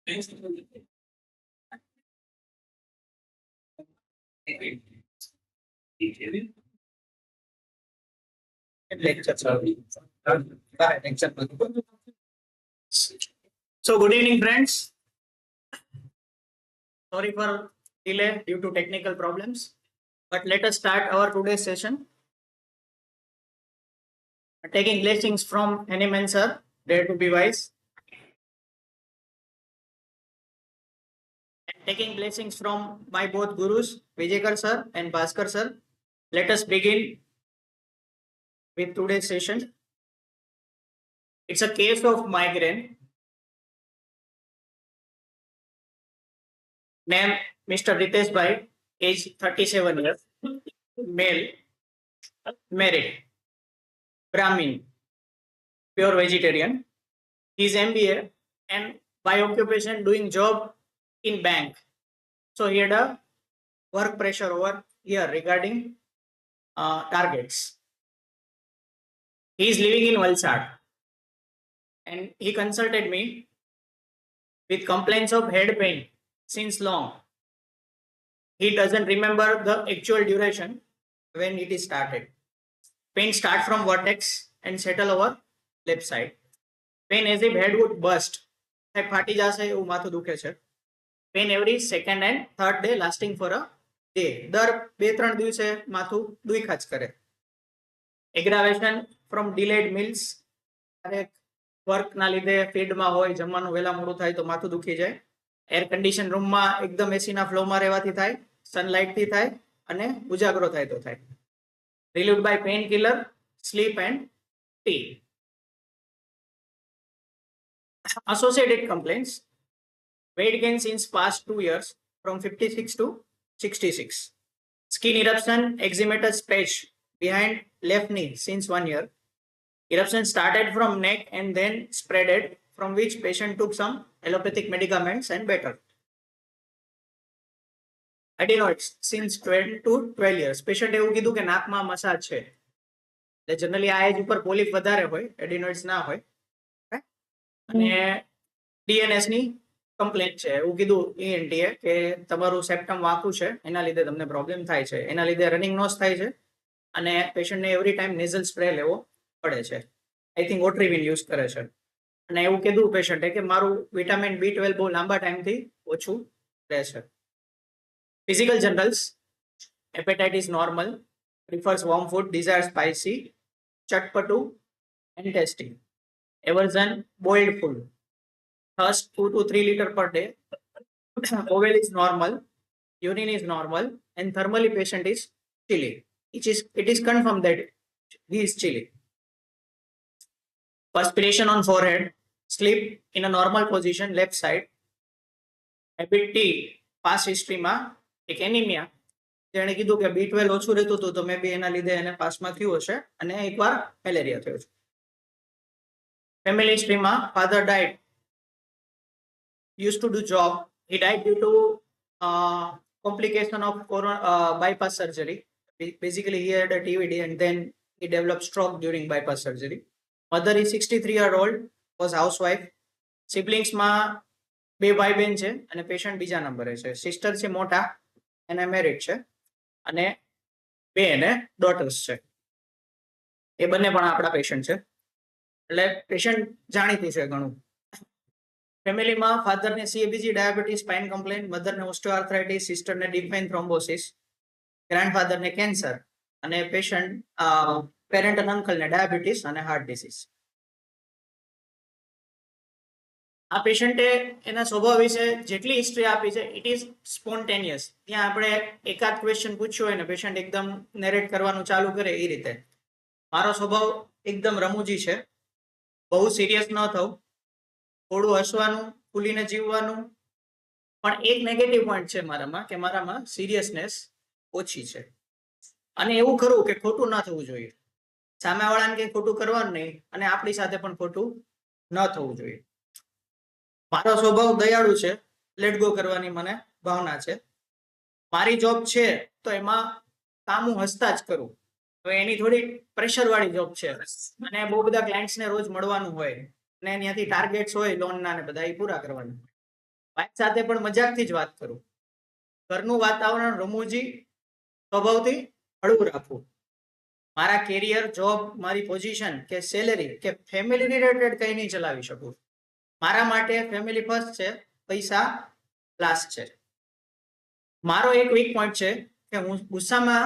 So, good evening, friends. Sorry for delay due to technical problems, but let us start our today's session. Taking blessings from Hanuman sir, dare to be wise. Taking blessings from my both gurus, Vijayakar sir and Bhaskar sir. Let us begin with today's session. It's a case of migraine. Name Mr. Ritesh Bhai, age 37 years, male, married, Brahmin, pure vegetarian. He's MBA and by occupation doing job in bank. So he had a work pressure over here regarding targets. He is living in Valsad and he consulted me with complaints of head pain since long. He doesn't remember the actual duration when it is started. Pain start from vertex and settle over left side. Pain as if head would burst. ફાટી જશે એવું માથું દુખે છે. Pain every second and third day lasting for a day. દર 2-3 દિવસે માથું દુખ્યા જ કરે. Aggravation from delayed meals. Work ના લીધે ફીડમાં હોય, જમવાનું વહેલા મોડું થાય તો માથું દુખી જાય. એર કન્ડિશન રૂમમાં એકદમ એસીના ફ્લોમાં રહેવાથી થાય, સનલાઇટથી થાય અને ઉજાગરો થાય તો થાય. Relieved by painkiller, sleep and tea. Associated complaints: weight gain since past 2 years from 56 to 66. Skin eruption, eczematous patch behind left knee since 1 year. Eruption started from neck and then spreaded, from which patient took some allopathic medicaments and better. Adenoids since 12 to 12 years. Patient એવું કીધું કે નાકમાં massage છે. એટલે generally આ એજ ઉપર polyp વધારે હોય, એડિનોઇડ્સ ના હોય. અને ડીએનએસ ની કમ્પ્લેન્ટ છે એવું કીધું ઈએનટીએ કે તમારું સેપ્ટમ વાંકું છે એના લીધે તમને પ્રોબ્લેમ થાય છે. એના લીધે રનિંગ નોઝ થાય છે અને પેશન્ટને એવરી ટાઈમ નેઝલ સ્પ્રે લેવો પડે છે. આઈ થિંક ઓટ્રીવિન યુઝ કરે છે. અને એવું કીધું પેશન્ટે કે મારું વિટામિન B12 બહુ લાંબા ટાઈમથી ઓછું રહે છે. Physical generals: hepatitis normal, prefers warm food, desire spicy, ચટપટું and tasty. Aversion boiled food. Thirst 2 to 3 liter per day. Bowel is normal, urine is normal, and thermally patient is chilly. It is confirmed that he is chilly. Perspiration on forehead, sleep in a normal position left side. Habit T, past history માં એક anaemia જેણે કીધું કે B12 ઓછું રહેતું હતું તો મે બી એના લીધે એને પાસમાં થયું હશે અને એકવાર મેલેરિયા થયો છે. Family history માં father died, used to do job, he died due to complication of bypass surgery. Basically he had a TVD and then he developed stroke during bypass surgery. Mother is 63-year-old, was housewife. Siblings માં 2 ભાઈ બહેન છે અને patient બીજા નંબરે છે. Sister છે મોટા, એને મેરિડ છે અને 2 એને ડોટર્સ છે. એ બંને પણ આપણા પેશન્ટ છે. એટલે પેશન્ટ જાણીતી છે ઘણું. ફેમિલીમાં ફાધરને CABG, ડાયાબિટીસ, સ્પાઇન કમ્પ્લેન્ટ, મધરને ઓસ્ટિયોઆર્થરાઇટિસ, સિસ્ટરને ડીપ વેઇન થ્રોમ્બોસિસ, ગ્રાન્ડફાધરને કેન્સર અને પેશન્ટ પેરેન્ટ અને અંકલને ડાયાબિટીસ અને હાર્ટ ડિસીઝ. આ પેશન્ટે એના સ્વભાવ વિશે જેટલી હિસ્ટ્રી આપી છે ઇટ ઇઝ સ્પોન્ટેનિયસ. ત્યાં આપણે એકાદ ક્વેશ્ચન પૂછ્યો હોય ને પેશન્ટ એકદમ નેરેટ કરવાનું ચાલુ કરે એ રીતે. મારો સ્વભાવ એકદમ રમૂજી છે, બહુ સિરિયસ ન થવું, થોડું હસવાનું, ખુલીને જીવવાનું. પણ એક નેગેટિવ પોઈન્ટ છે મારામાં કે મારામાં સિરિયસનેસ ઓછી છે. અને એવું ખરું કે ખોટું ન થવું જોઈએ, સામેવાળાને કંઈ ખોટું કરવાનું નહીં અને આપણી સાથે પણ ખોટું ન થવું જોઈએ. મારો સ્વભાવ દયાળુ છે, લેટ ગો કરવાની મને ભાવના છે. મારી જોબ છે તો એમાં કામ હું હસતા જ કરું. તો એની થોડી પ્રેશર વાળી જોબ છે અને બહુ બધા ક્લાયન્ટ્સને રોજ મળવાનું હોય અને ત્યાંથી ટાર્ગેટ્સ હોય લોનના ને બધા એ પૂરા કરવાના. વાઈફ સાથે પણ મજાકથી જ વાત કરું. ઘરનું વાતાવરણ રમૂજી, સ્વભાવથી હળવું રાખવું. મારા કેરિયર, જોબ, મારી પોઝિશન કે સેલેરી કે ફેમિલી રિલેટેડ કંઈ નહીં ચલાવી શકું. મારા માટે ફેમિલી ફર્સ્ટ છે, પૈસા લાસ્ટ છે. મારો એક વીક પોઈન્ટ છે કે હું ગુસ્સામાં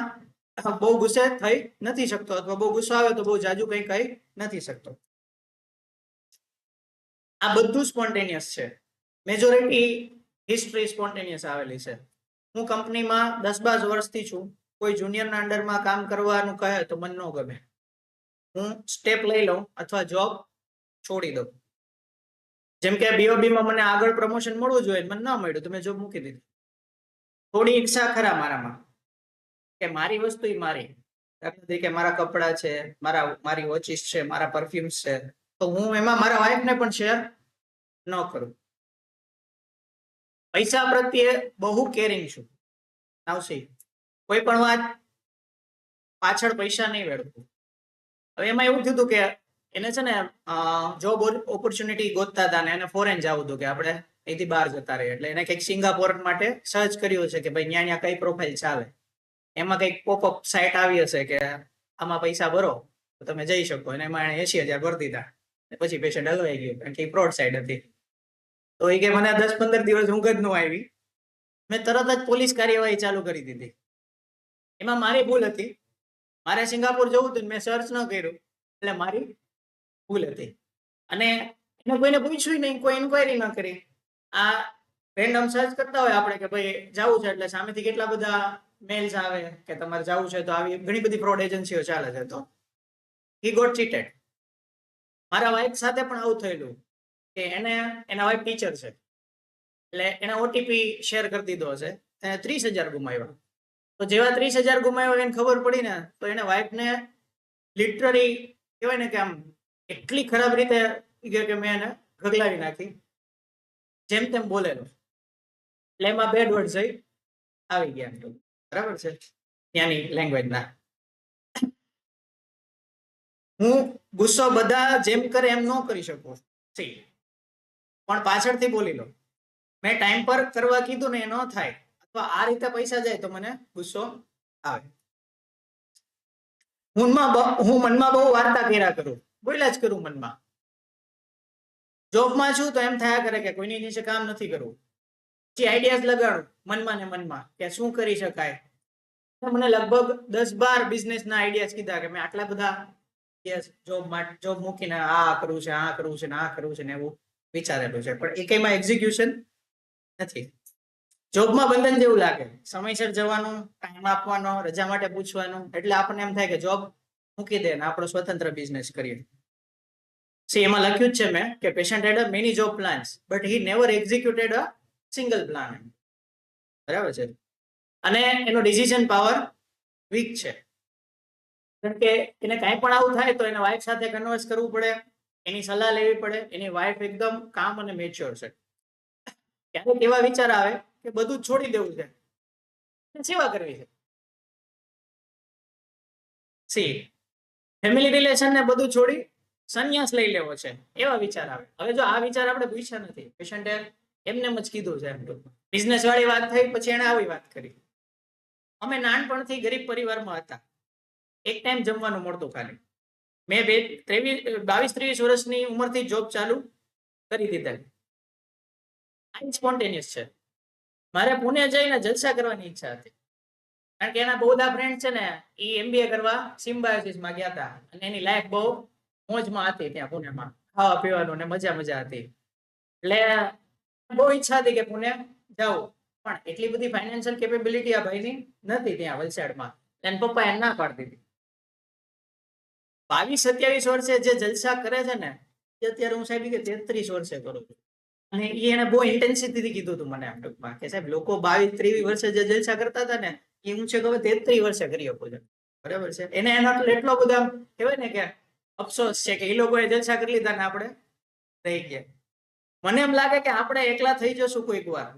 બહુ ગુસ્સે થઈ નથી શકતો, અથવા બહુ ગુસ્સો આવે તો બહુ જાજુ કંઈ કહી નથી શકતો. આ બધું સ્પોન્ટેનિયસ છે. મેજોરિટી હિસ્ટ્રી સ્પોન્ટેનિયસ આવેલી છે. હું કંપનીમાં 10-12 વર્ષથી છું. કોઈ જુનિયરના અંડરમાં કામ કરવાનું કહે તો મને ન ગમે. હું સ્ટેપ લઈ લઉં અથવા જોબ છોડી દઉં. જેમ કે બીઓબીમાં મને આગળ પ્રમોશન મળવું જોઈએ, મને ન મળ્યું તો મેં જોબ મૂકી દીધી. થોડી ઈચ્છા ખરા મારામાં કે મારી વસ્તુ મારી, દાખલા તરીકે મારા કપડા છે, મારી વોચિસ છે, મારા પરફ્યુમ્સ છે, તો હું એમાં મારા વાઈફને પણ શેર ન કરું. પૈસા પ્રત્યે બહુ કેરિંગ છું. આવશે કોઈ પણ વાત પાછળ પૈસા નહીં વેડવું. હવે એમાં એવું થયું હતું કે એને છે ને જોબ ઓપોર્ચ્યુનિટી ગોતતા હતા ને એને ફોરેન જવું હતું કે આપણે અહીંથી બહાર જતા રહીએ. એટલે એને કંઈક સિંગાપોર માટે સર્ચ કર્યું છે કે ભાઈ ત્યાં કઈ પ્રોફાઇલ ચાલે. એમાં કંઈક પોપઅપ સાઇટ આવી હશે કે આમાં પૈસા ભરો તો તમે જઈ શકો. અને એમાં એને 80,000 ભરી દીધા. પછી પેશન્ટ હલવાઈ ગયો કારણ કે ફ્રોડ સાઇટ હતી. તો એ કે મને 10-15 દિવસ ઊંઘ જ ન આવી. મેં તરત જ પોલીસ કાર્યવાહી ચાલુ કરી દીધી. એમાં મારી ભૂલ હતી. મારે સિંગાપોર જવું હતું, મેં સર્ચ ન કર્યું, એટલે મારી ભૂલ હતી. અને એને કોઈને પૂછ્યું નહીં, કોઈ ઇન્ક્વાયરી ન કરી. આ રેન્ડમ સર્ચ કરતા હોય આપણે કે ભાઈ જવું છે, એટલે સામેથી કેટલા બધા મેલ્સ આવે કે તમારે જવું છે, તો આવી ઘણી બધી ફ્રોડ એજન્સીઓ ચાલે છે. તો હી ગોટ ચીટેડ. મારા વાઈફ સાથે પણ આવું થયેલું કે એના વાઈફ ટીચર છે, એટલે એને ઓટીપી શેર કરી દીધો હશે, એને 30,000 ગુમાવ્યા. તો જેવા 30,000 ગુમાવ્યા એને ખબર પડી ને, તો એને વાઈફને લિટરલી કહેવાય ને કે આમ એટલી ખરાબ રીતે કે મેં એને ગગલાવી નાખી, જેમ તેમ બોલેલો. એટલે એમાં બેડ વર્ડ જઈ આવી ગયા. બરાબર છે ત્યાંની લેંગ્વેજના. હું ગુસ્સો બધા જેમ કરે એમ ન કરી શકું, પણ પાછળથી બોલી લો. મેં ટાઈમ પર કરવા કીધું ને એ ન થાય, અથવા આ રીતે પૈસા જાય તો મને ગુસ્સો આવે. હું મનમાં બહુ વાર્તા કર્યા કરું, બોલ્યા જ કરું મનમાં. જોબમાં છું તો એમ થયા કરે કે કોઈની નીચે કામ નથી કરવું. પછી આઈડિયાઝ લગાડું મનમાં ને મનમાં કે શું કરી શકાય. મને લગભગ 10-12 બિઝનેસના આઈડિયાઝ કીધા કે મેં આટલા બધા જોબ મૂકીને આ કરવું છે, આ કરવું છે ને આ કરવું છે ને એવું વિચારેલું છે, પણ એકેયમાં એક્ઝિક્યુશન નથી. જોબમાં બંધન જેવું લાગે, સમયસર જવાનું, ટાઈમ આપવાનો, રજા માટે પૂછવાનું, એટલે આપણને એમ થાય કે જોબ મૂકી દે ને આપણો સ્વતંત્ર બિઝનેસ કરીએ. એમાં લખ્યું જ છે મેં કે patient had a many job plans but he never executed a single plan. બરાબર છે. અને એનો ડિસિઝન પાવર વીક છે, કારણ કે એને કાંઈ પણ આવું થાય તો એને વાઈફ સાથે કન્વર્સ કરવું પડે, એની સલાહ લેવી પડે. એની વાઈફ એકદમ કામ અને મેચ્યોર છે. ક્યારેક એવા વિચાર આવે કે બધું છોડી દેવું છે, સેવા કરવી છે. ફેમિલી રિલેશન ને બધું છોડી સંન્યાસ લઈ લેવો છે, એવા વિચાર આવે. હવે જો આ વિચાર આપણે પૂછ્યા નથી, પેશન્ટે એમને જ કીધું છે. બિઝનેસ વાળી વાત થઈ, પછી એને આવી વાત કરી. અમે નાનપણથી ગરીબ પરિવારમાં હતા, એક ટાઈમ જમવાનું મળતું ખાલી. મેં 22-23 વર્ષની ઉંમરથી જોબ ચાલુ કરી દીધેલી. આ સ્પોન્ટેનિયસ છે. મારે પુણે જઈને જલસા કરવાની ઈચ્છા હતી, કારણ કે એના બહુ બધા ફ્રેન્ડ છે ને, એ MBA કરવા સિમ્બાયોસિસમાં ગયા હતા, અને એની લાઈફ બહુ મોજમાં હતી ત્યાં પુણેમાં, ખાવા પીવાનું ને મજા હતી. એટલે બહુ ઈચ્છા હતી કે પુણે જાઉં, પણ એટલી બધી ફાઇનાન્શિયલ કેપેબિલિટી આ ભાઈની નથી ત્યાં વલસાડમાં. એના પપ્પા એને ના પાડી દીધી. 22-27 વર્ષે જે જલસા કરે છે ને, એ અત્યારે હું સાહેબ કે 33 વર્ષે કરું છું. અને એને બહુ ઇન્ટેન્સિટીથી કીધું હતું મને આમ ટૂંકમાં કે સાહેબ લોકો 22-23 વર્ષે જે જલસા કરતા હતા ને, એ હું છે કે 33 વર્ષે કરી શકું છું. બરાબર છે. એને એનો એટલો બધા કહેવાય ને કે અફસોસ છે કે એ લોકોએ જલસા કરી લીધા ને આપણે રહી ગયા. મને એમ લાગે કે આપણે એકલા થઈ જશું કોઈક વાર,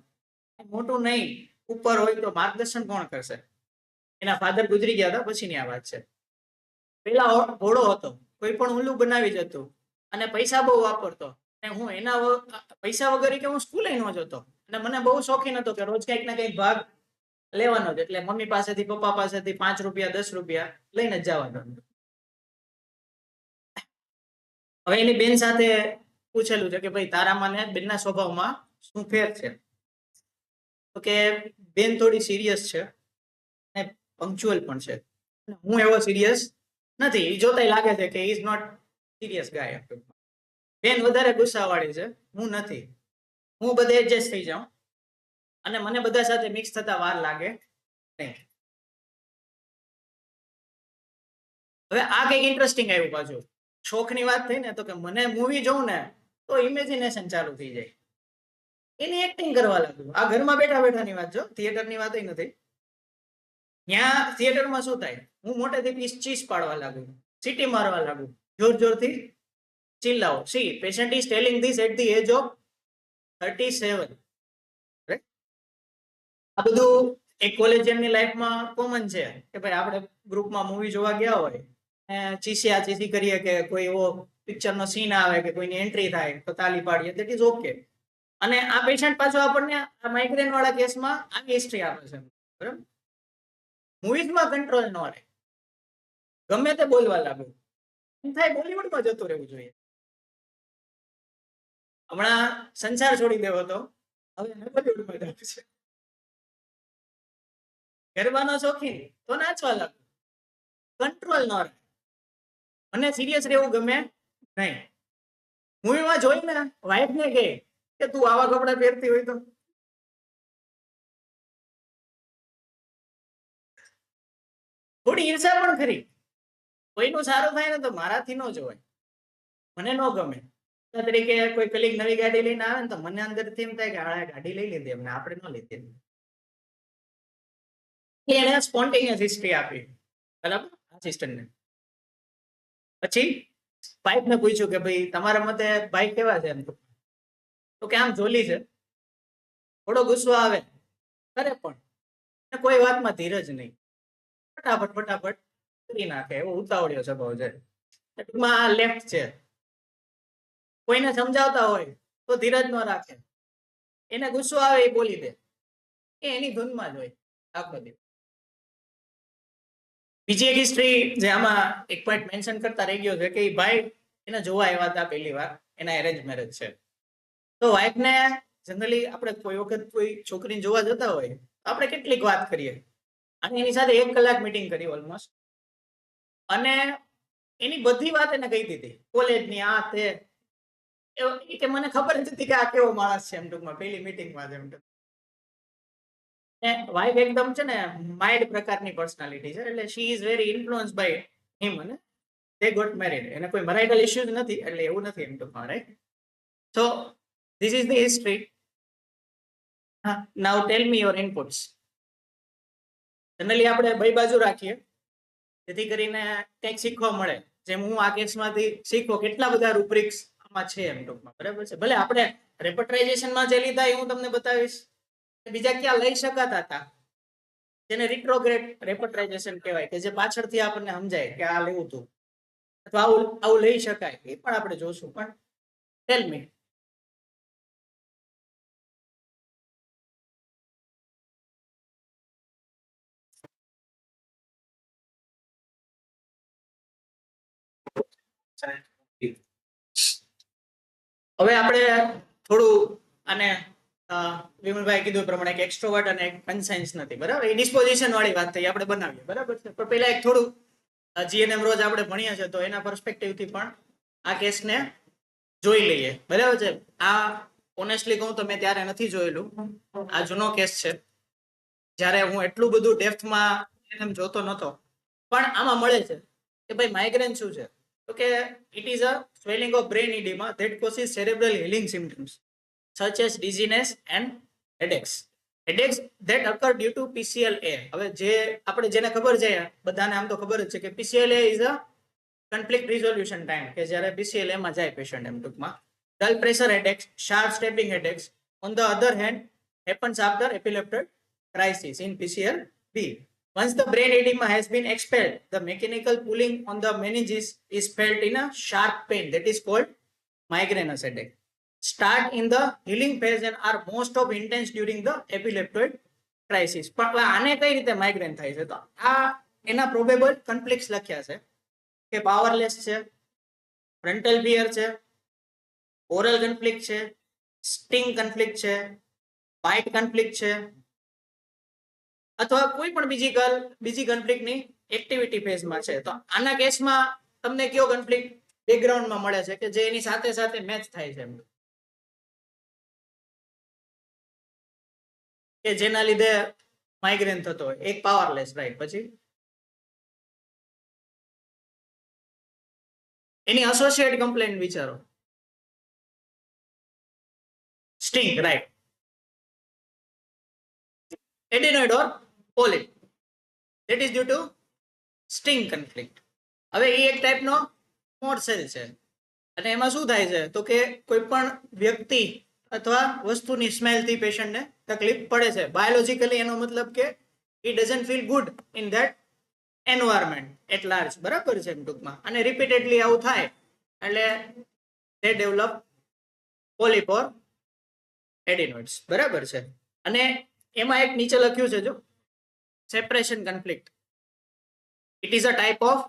મોટું નહીં ઉપર હોય તો માર્ગદર્શન કોણ કરશે. એના ફાધર ગુજરી ગયા હતા પછીની આ વાત છે. પેલા ભોળો હતો, કોઈ પણ ઊંલું બનાવી જતું, અને પૈસા બહુ વાપરતો. હું એના પૈસા વગર કે હું સ્કૂલે ન જતો, અને મને બહુ શોખીન હતો કે રોજ કંઈક ને કંઈક ભાગ લેવાનો જ, એટલે મમ્મી પાસેથી પપ્પા પાસેથી 5 રૂપિયા 10 રૂપિયા લઈને જ જવાનો. હવે એની બેન સાથે પૂછેલું છે કે ભાઈ તારામાં ને બેનના સ્વભાવમાં શું ફેર છે? તો કે બેન થોડી સિરિયસ છે અને પંક્ચ્યુઅલ પણ છે. હું એવો સિરિયસ નથી. એ જોતાય લાગે છે કે ઇઝ નોટ સિરિયસ ગાય. બેન વધારે ગુસ્સાવાળી છે, હું નથી. હું બધે એડજસ્ટ થઈ જાઉં અને મને બધા સાથે મિક્સ થતા વાર લાગે નહીં. હવે આ કંઈક ઇન્ટરેસ્ટિંગ આવ્યું પાછું. શોખની વાત થઈ ને, તો કે મને મૂવી જોઉં ને તો ઇમેજિનેશન ચાલુ થઈ જાય. એની એક્ટિંગ કરવા લાગ્યું. આ ઘરમાં બેઠા બેઠાની વાત, જો થિયેટરની વાત નથી. ત્યાં થિયેટરમાં શું થાય, હું મોટેથી ચીસ પાડવા લાગુ, સીટી મારવા લાગુ, જોર જોરથી ચિલ્લાઓ. See patient is telling this at the age of 37. આ બધું એક કોલેજિયનની લાઈફમાં કોમન છે કે ભાઈ આપણે ગ્રુપમાં મૂવી જોવા ગયા હોય, ચીસ્યા ચીસી કરીએ કે કોઈ એવો પિક્ચરનો સીન આવે કે કોઈની એન્ટ્રી થાય તો તાલી પાડીએ, દેટ ઇઝ ઓકે. અને આ પેશન્ટ પાછો આપણને આ માઇગ્રેન વાળા કેસમાં આવી હિસ્ટ્રી આપે છે, બરાબર. મૂવીઝમાં કંટ્રોલ ન રહે, ગમે તે બોલવા લાગે, એમ થાય બોલીવુડમાં જતું રહેવું જોઈએ. હમણાં સંસાર છોડી દેવો તો હવે બોલીવુડમાં જવું છે. ગરબાનો શોખીન તો નાચવા લાગુ, કંટ્રોલ ન રહે. મને સિરિયસ રહેવું ગમે નહીં. મૂવીમાં જોઈને વાઈફ ને કહે કે તું આવા કપડા પહેરતી હોય તો. થોડી ઈર્ષા પણ ખરી. કોઈનું સારું થાય ને તો મારાથી ન જોવાય, મને ન ગમે. તરીકે કોઈ કલીગ નવી ગાડી લઈને આવે ને તો મને અંદરથી એમ થાય કે આ ગાડી લઈ લીધી, એમને આપણે ન લીધી. એને સ્પોન્ટેનિયસ હિસ્ટ્રી આપી, બરાબર, આસિસ્ટન્ટને. પછી વાઈફ ને પૂછ્યું કે ભાઈ તમારા મતે ભાઈ કેવા છે? એમ તો કે આમ જોલી છે, થોડો ગુસ્સો આવે કરે પણ કોઈ વાતમાં ધીરજ નહીં, ફટાફટ ફટાફટ કરી નાખે, એવો ઉતાવળ્યો સ્વભાવ છે. ટૂંકમાં આ લેફ્ટ છે. કોઈને સમજાવતા હોય તો ધીરજ ન રાખે, એને ગુસ્સો આવે એ બોલી દે, એ એની ધૂનમાં જ હોય આખો દિવસ. બીજી એક હિસ્ટ્રી જે આમાં એક પોઈન્ટ મેન્શન કરતા રહી ગયો છે કે ભાઈ એને જોવા આવ્યા હતા પહેલી વાર, એના એરેન્જ મેરેજ છે. તો વાઈફ ને જનરલી આપણે કોઈ વખત કોઈ છોકરીને જોવા જતા હોય આપણે કેટલીક વાત કરીએ, અને એની સાથે 1 કલાક મીટિંગ કરી ઓલમોસ્ટ, અને એની બધી વાત એને કહી દીધી, કોલેજની આ તે, કે મને ખબર જ હતી કે આ કેવો માણસ છે. એમ ટૂંકમાં પહેલી મીટિંગમાં એમ વાઈફ એકદમ છે ને માઇલ્ડ પ્રકારની પર્સનાલિટી છે, એટલે she is very influence by him, અને they got married. એને કોઈ મેરિટલ ઇશ્યુઝ નથી, એટલે એવું નથી એમ ટૂંકમાં, right? So this is the history. Now tell me your inputs. Generally આપણે બે બાજુ રાખીએ જેથી કરીને કંઈક શીખવા મળે. જેમ હું આ કેસમાંથી શીખો કેટલા બધા રૂબ્રિક્સ આમાં છે એમ ટૂંકમાં, બરાબર છે. ભલે આપણે રેપર્ટાઇઝેશનમાં જે લીધા એ હું તમને બતાવીશ, બીજા ક્યાં લઈ શકાતા હતા જેને રિટ્રોગ્રેડ રેપર્ટાઇઝેશન કહેવાય, કે જે પાછળથી આપણને સમજાય કે આ લેવું હતું અથવા આવું લઈ શકાય, એ પણ આપણે જોશું. પણ ટેલ મી. હવે આપણે થોડું આને વિમલભાઈ કીધું પ્રમાણે એક એક્સ્ટ્રોવર્ટ અને એક કન્સાઇન્સ નથી, બરાબર. એ ડિસ્પોઝિશન વાળી વાત થઈ, આપણે બનાવીએ, બરાબર છે. પણ પહેલા એક થોડું જીએનએમ રોજ આપણે ભણીએ છીએ તો એના પર્સપેક્ટિવથી પણ આ કેસને જોઈ લઈએ, બરાબર છે. આ ઓનેસ્ટલી કહું તો મેં ત્યારે નથી જોયેલું, આ જૂનો કેસ છે, જ્યારે હું એટલું બધું ડેપ્થમાં એમ જોતો નહોતો. પણ આમાં મળે છે કે ભાઈ માઇગ્રેન શું છે, તો કે it is a swelling of brain edema that causes cerebral healing symptoms such as dizziness and headaches that occur due to PCLA. હવે જે આપણે જેને ખબર છે બધાને આમ તો ખબર જ છે કે PCLA is a conflict resolution time, કે જ્યારે PCLA માં જાય પેશન્ટ એમ ટૂંકમાં. dull pressure headaches, sharp stabbing headaches on the other hand happens after epileptic crisis in PCLB. Once the brain edema has been expelled, the mechanical pulling on the meninges is felt in a sharp pain that is called migrainous headache. start in the healing phase and are most of intense during the epileptoid crisis. પણ આને કઈ રીતે migraine થાય છે? તો આ એના probable કન્ફ્લિક્ટ્સ લખ્યા છે કે પાવરલેસ છે, ફ્રન્ટલ ફિયર છે, ઓરલ કન્ફ્લિક્ટ છે, સ્ટિંગ કન્ફ્લિક્ટ છે, બાઇટ કન્ફ્લિક્ટ છે, અથવા કોઈ પણ બીજી કન્ફ્લિક્ટની એક્ટિવિટી ફેઝમાં છે. તો આના કેસમાં તમને કયો કન્ફ્લિક્ટ બેકગ્રાઉન્ડમાં મળે છે કે જે એની સાથે સાથે મેચ થાય છે, કે જેના લીધે માઇગ્રેન થતો હોય? એક પાવરલેસ, રાઈટ. પછી એની એસોસિએટ કમ્પ્લેન્ટ વિચારો. Sting, right. Adenoid or polyp, that is due to sting conflict. હવે એ એક ટાઈપનો મોર સેલ છે અને એમાં શું થાય છે તો કે કોઈ પણ વ્યક્તિ અથવા વસ્તુની સ્મેલથી પેશન્ટને તકલીફ પડે છે. બાયોલોજીકલી એનો મતલબ કે he doesn't feel good in that environment at large, બરાબર છે ટૂંકમાં. અને રિપીટેડલી આવું થાય એટલે they develop polyp or adenoids, બરાબર છે. અને એમાં એક નીચે લખ્યું છે જો separation conflict, it is a type of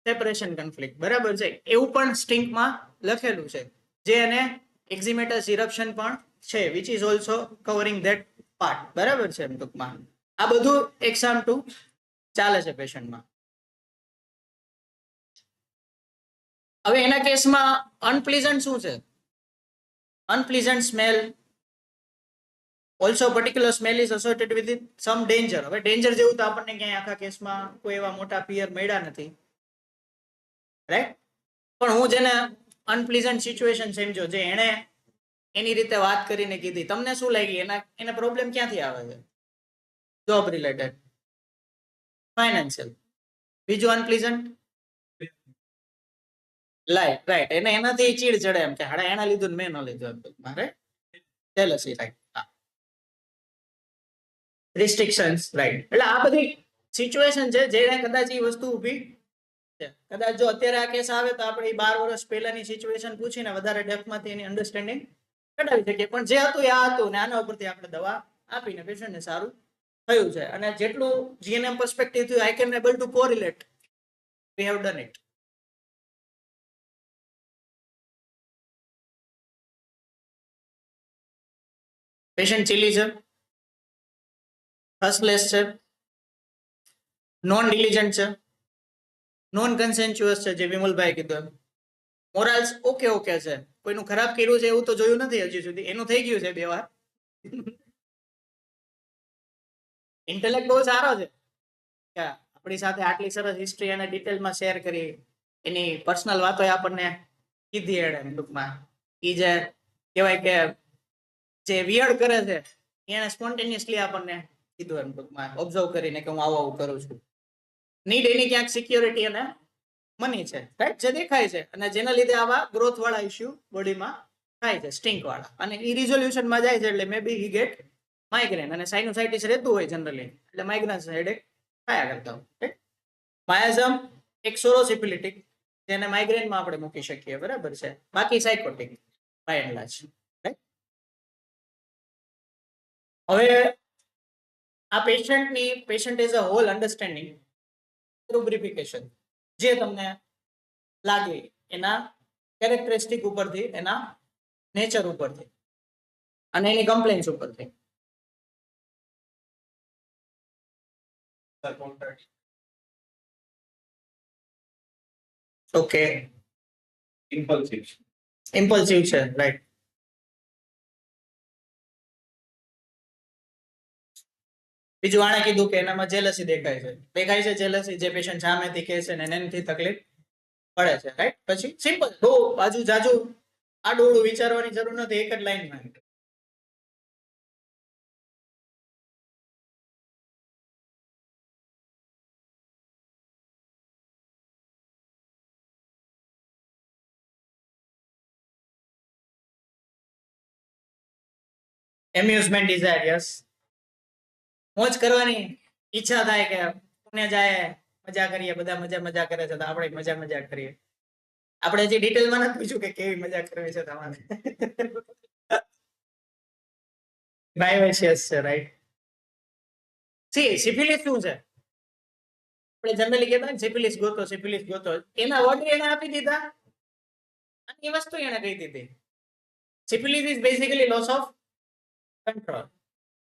separation conflict, બરાબર છે. એવું પણ સ્ટિંગમાં લખેલું છે, જે એને એક્ઝિમેટસ ઇરપ્શન પણ છે, which is also covering that part, બરાબર છે ટૂંકમાં. આ બધું એક્ઝામ ટુ ચાલે છે પેશન્ટમાં. હવે એના કેસમાં અનપ્લીઝન્ટ શું છે? Unpleasant smell, also particular smell is associated with some danger. હવે ડેન્જર જેવું તો આપણને ક્યાંય આખા કેસમાં કોઈ એવા મોટા ફિયર મળ્યા નથી, રાઈટ. પણ હું જેને અનપ્લીઝન્ટ સિચ્યુએશન સમજો, જે એણે એની રીતે વાત કરીને કીધી, તમને શું લાગી એને પ્રોબ્લેમ ક્યાંથી આવે છે? Job related, financial. બીજું અનપ્લીઝન્ટ લાઈફ, રાઈટ. એને એનાથી ચીડ ચડે એમ કે હાડા એના લીધું મેં ન લીધું એમ મારે જેલસી, રાઈટ. Restrictions, right. એટલે આ બધી સિચ્યુએશન છે જેને કદાચ એ વસ્તુ ઊભી છે. કદાચ જો અત્યારે આ કેસ આવે તો આપણે 12 વર્ષ પહેલાની સિચ્યુએશન પૂછીને વધારે ડેપ્થમાંથી એની અન્ડરસ્ટેન્ડિંગ કઢાવી શકીએ. પણ જે હતું એ આ હતું ને આના ઉપરથી આપણે દવા આપીને પેશન્ટને સારું થયું છે. અને જેટલું જીએનએમ પર્સપેક્ટિવ થયું, I can able to correlate, we have done it. Patient chilly છે, ફર્સ્ટલેસ છે, નોન ડિલિજન્ટ છે, નોન કન્સેન્ચ્યુઅસ છે, જે વિમલભાઈ કીધું. મોરાલ્સ ઓકે ઓકે છે, કોઈનું ખરાબ કર્યું છે એવું તો જોયું નથી હજી સુધી. એનું થઈ ગયું છે 2 વાર. ઇન્ટેલેક્ટ બહુ સારો છે કે આપણી સાથે આટલી સરસ હિસ્ટ્રી અને ડિટેલમાં શેર કરી, એની પર્સનલ વાતો આપણને કીધી એણે ટૂંકમાં. એ જે કહેવાય કે જે વિયર્ડ કરે છે એને સ્પોન્ટેનિયસલી આપણને કીધું એમ ટૂંકમાં, ઓબ્ઝર્વ કરીને કે હું આવું કરું છું. નીડ એની ક્યાંક સિક્યોરિટી અને મની છે, રાઈટ, જે દેખાય છે અને જેના લીધે આવા ગ્રોથ વાળા ઇસ્યુ બોડીમાં થાય છે, સ્ટિંક વાળા. અને એ રિઝોલ્યુશનમાં જાય છે એટલે મે બી હી ગેટ માઇગ્રેન. અને સાઇનોસાઇટિસ રહેતું હોય જનરલી એટલે માઇગ્રેન હેડેક થયા કરતા હોય. માયાઝમ એક સોરોસિપિલિટિક, જેને માઇગ્રેનમાં આપણે મૂકી શકીએ, બરાબર છે. બાકી સાયકોટિક બાય એન્ડ લાર્જ. હવે આ patient as a whole understanding rubrification, જે તમને લાગે એના કેરેક્ટરિસ્ટિક ઉપરથી, એના નેચર ઉપરથી અને એની કમ્પ્લેન્સ ઉપરથી. ઓકે, ઇમ્પલ્સિવ છે, રાઈટ. બીજું આણે કીધું કે એનામાં જેલસી દેખાય છે જેલસી, જે પેશન્ટ સામેથી કહે છે ને એનાથી તકલીફ પડે છે, રાઈટ. પછી સિમ્પલ, બહુ બાજુ જાજુ આડું વિચારવાની જરૂર નથી, એક જ લાઈનમાં. Amusement desire, yes. મોજ કરવાની ઈચ્છા થાય કે પુણે જાય, મજા કરીએ, બધા મજા કરે છે તો આપણે મજા કરીએ. આપણે હજી ડિટેલમાં નથી પૂછ્યું કે કેવી મજા કરવી છે તમારે. વાઇવેસિયસ છે, રાઈટ. સી સિફિલિસ શું છે? આપણે જનરલી કહેતા ને સિફિલિસ ગોતો, સિફિલિસ ગોતો. એના વર્ડ એને આપી દીધા અને એ વસ્તુ એને કહી દીધી. Syphilis is basically loss of control.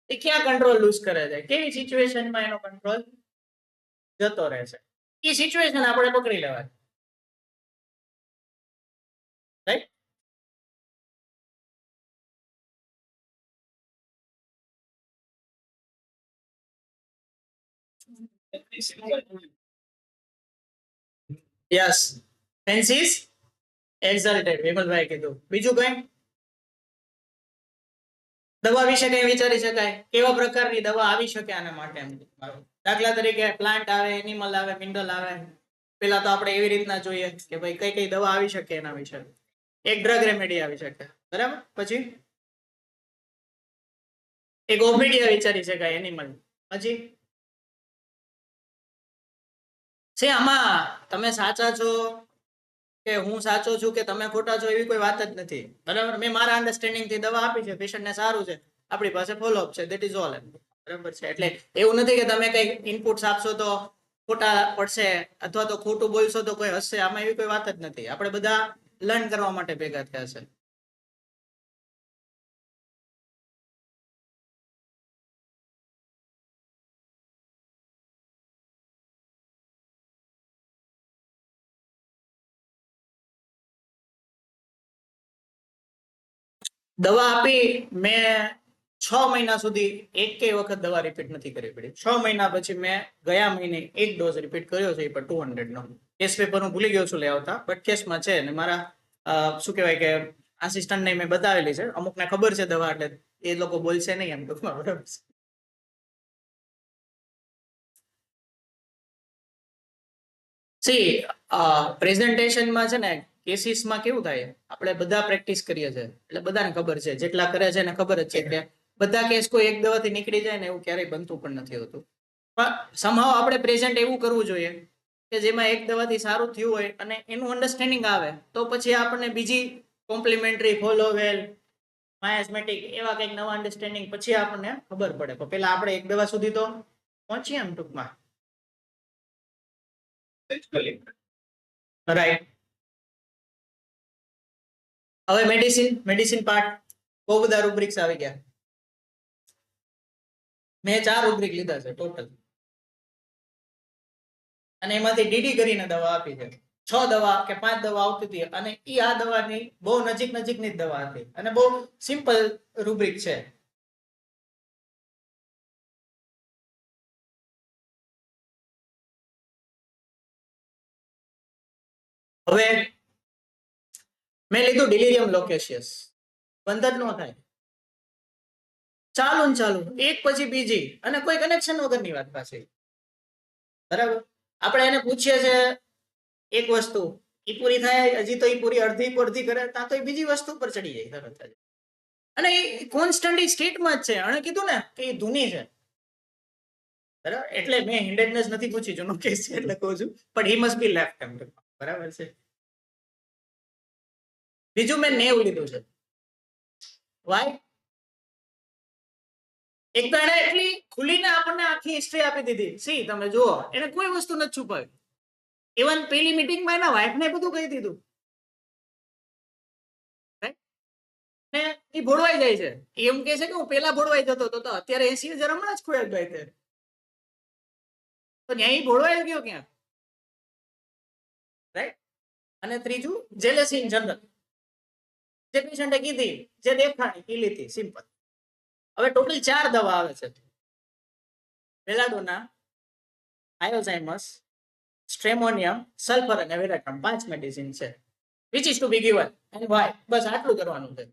એ ક્યાં કંટ્રોલ લૂઝ કરે છે, કેવી સિચ્યુએશનમાં એનો કંટ્રોલ જતો રહેશે, એ સિચ્યુએશન આપણે પકડી લેવાની, રાઈટ. યસ, ફેન્સીસ એક્ઝલ્ટેડ, વિમલભાઈ કીધું. બીજું કઈ દવા વિશે કઈ વિચારી શકાય? કેવા પ્રકારની દવા આવી શકે આના માટે? દાખલા તરીકે પ્લાન્ટ આવે, એનિમલ આવે, મિનરલ આવે. પેલા તો આપણે એવી રીતના જોઈએ કે ભાઈ કઈ કઈ દવા આવી શકે એના વિશે. એક ડ્રગ રેમેડી આવી શકે, બરાબર. પછી એક ઓબીડિયા વિચારી શકાય, એનિમલ. પછી છે આમાં તમે સાચા છો કે હું સાચો છું કે તમે ખોટા છો એવી કોઈ વાત જ નથી, બરાબર. મેં મારા અન્ડરસ્ટેન્ડિંગ થી દવા આપી છે, પેશન્ટને સારું છે, આપણી પાસે ફોલોઅપ છે, ધેટ ઇઝ ઓલ. બરાબર છે. એટલે એવું નથી કે તમે કઈ ઇનપુટ્સ આપશો તો ખોટા પડશે અથવા તો ખોટું બોલશો તો કોઈ હશે. આમાં એવી કોઈ વાત જ નથી. આપણે બધા લર્ન કરવા માટે ભેગા થયા છે. દવા આપી મેં 6 મહિના સુધી એકેય વખત દવા રિપીટ નથી કરવી પડી. 6 મહિના પછી મેં ગયા મહિને એક ડોઝ રિપીટ કર્યો છે, એ પણ 200 નો. કેસ પેપર હું ભૂલી ગયો છું લઈ આવતા, બટ કેસમાં છે ને મારા શું કહેવાય કે આસિસ્ટન્ટને મેં બતાવેલી છે. અમુકને ખબર છે દવા, એટલે એ લોકો બોલશે નહીં એમ ટૂંકમાં, બરાબર. સી પ્રેઝન્ટેશનમાં છે ને કેસીસમાં કેવું થાય, આપણે બધા પ્રેક્ટિસ કરીએ છીએ એટલે બધાને ખબર છે, જેટલા કરે છે એને ખબર જ છે કે બધા કેસ કોઈ એક દવાથી નીકળી જાય ને એવું ક્યારેય બનતું પણ નથી હોતું. પણ somehow આપણે પ્રેઝન્ટ એવું કરવું જોઈએ કે જેમાં એક દવાથી સારું થયું હોય અને એનું અન્ડરસ્ટેન્ડિંગ આવે તો પછી આપણને બીજી કોમ્પ્લિમેન્ટરી, ફોલોવેલ, માયાસ્મેટિક એવા કંઈક નવા અન્ડરસ્ટેન્ડિંગ પછી આપણને ખબર પડે. પણ પેલા આપણે એક દવા સુધી તો પહોંચીએ એમ ટૂંકમાં, રાઈટ. હવે મેડિસિન પાર્ટ, બહુ બધા રૂબ્રિક્સ આવી ગયા. મેં 4 રૂબ્રિક લીધા છે ટોટલ, અને એમાંથી ડીડી કરીને દવા આપી છે. 6 દવા કે 5 દવા આવતી હતી અને ઈ આ દવાની બહુ નજીકની જ દવા હતી અને બહુ સિમ્પલ રૂબ્રિક છે. હવે મેં લીધું ડિલિરિયમ લોકેશિયસ. બંધ જ ન થાય, ચાલુ ને ચાલુ, એક પછી બીજી, અને કોઈ કનેક્શન વગરની વાત પાછી, બરાબર. આપણે એને પૂછીએ છે એક વસ્તુ, ઈ પૂરી થાય હજી તો ઈ પૂરી અડધી કરે ત્યાં તો બીજી વસ્તુ પર ચડી જાય તરત જ. અને એ કોન્સ્ટન્ટ સ્ટેટમાં જ છે. અને કીધું ને કે એ ધૂની છે, બરાબર. એટલે મેં હિન્ડેડનેસ નથી પૂછી, જૂનો કેસ છે એટલે કહું છું, પણ હી મસ્ટ બી લેફ્ટ એમ, બરાબર છે. બીજું મેં 90 લીધું છે. વાય? એક તો એને એટલી ખુલીને આપણને આખી હિસ્ટ્રી આપી દીધી. સી તમે જુઓ, એને કોઈ વસ્તુ નથી છુપાવી. ઇવન પેલી મીટિંગમાં એના વાઇફને બધું કહી દીધું. ને એ ભોળવાઈ જાય છે. એમ કે છે કે હું પેલા ભોળવાઈ જતો હતો, અત્યારે 80,000 હમણાં જ ખોયા જાય છે. તો ન્યાય ભોળવાઈ ગયો ક્યાં, રાઈટ. અને ત્રીજું જેલેસી ઇન જનરલ, જે પેશન્ટે કીધી, જે દેખાણી એ લીધી, સિમ્પલ. હવે ટોટલ 4 દવા આવે છે. બેલાડોના, આયોઝાઇમસ, સ્ટ્રેમોનિયમ, સલ્ફર અને વેરાટ્રમ, 5 મેડિસિન છે. Which is to be given and why. બસ આટલું કરવાનું છે.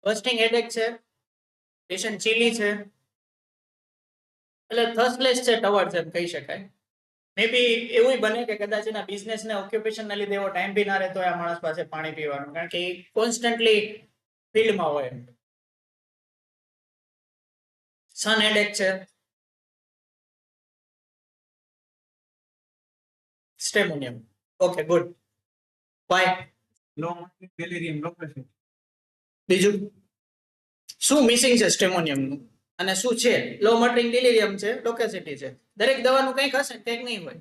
બસ્ટિંગ હેડેક છે, પેશન્ટ ચીલી છે, એટલે થર્સ્ટલેસ છે, ટવર્ડ છે એમ કહી શકાય. મે બી એવું બને કે કદાચ એના બિઝનેસ ને ઓક્યુપેશન ના લીધે એવો ટાઈમ બી ના રહેતો આ માણસ પાસે પાણી પીવાનું, કારણ કે કોન્સ્ટન્ટલી ફિલ્ડમાં હોય. સન હેડેક છે, stramonium. Okay, good. Why? Low delirium location. બીજું શું મિસિંગ છે સ્ટેમોનિયમ નું અને શું છે? લો મટરિંગ ડિલિરિયમ છે, લોકેસિટી છે. દરેક દવાનું કંઈક હશે, કંઈક નહીં હોય.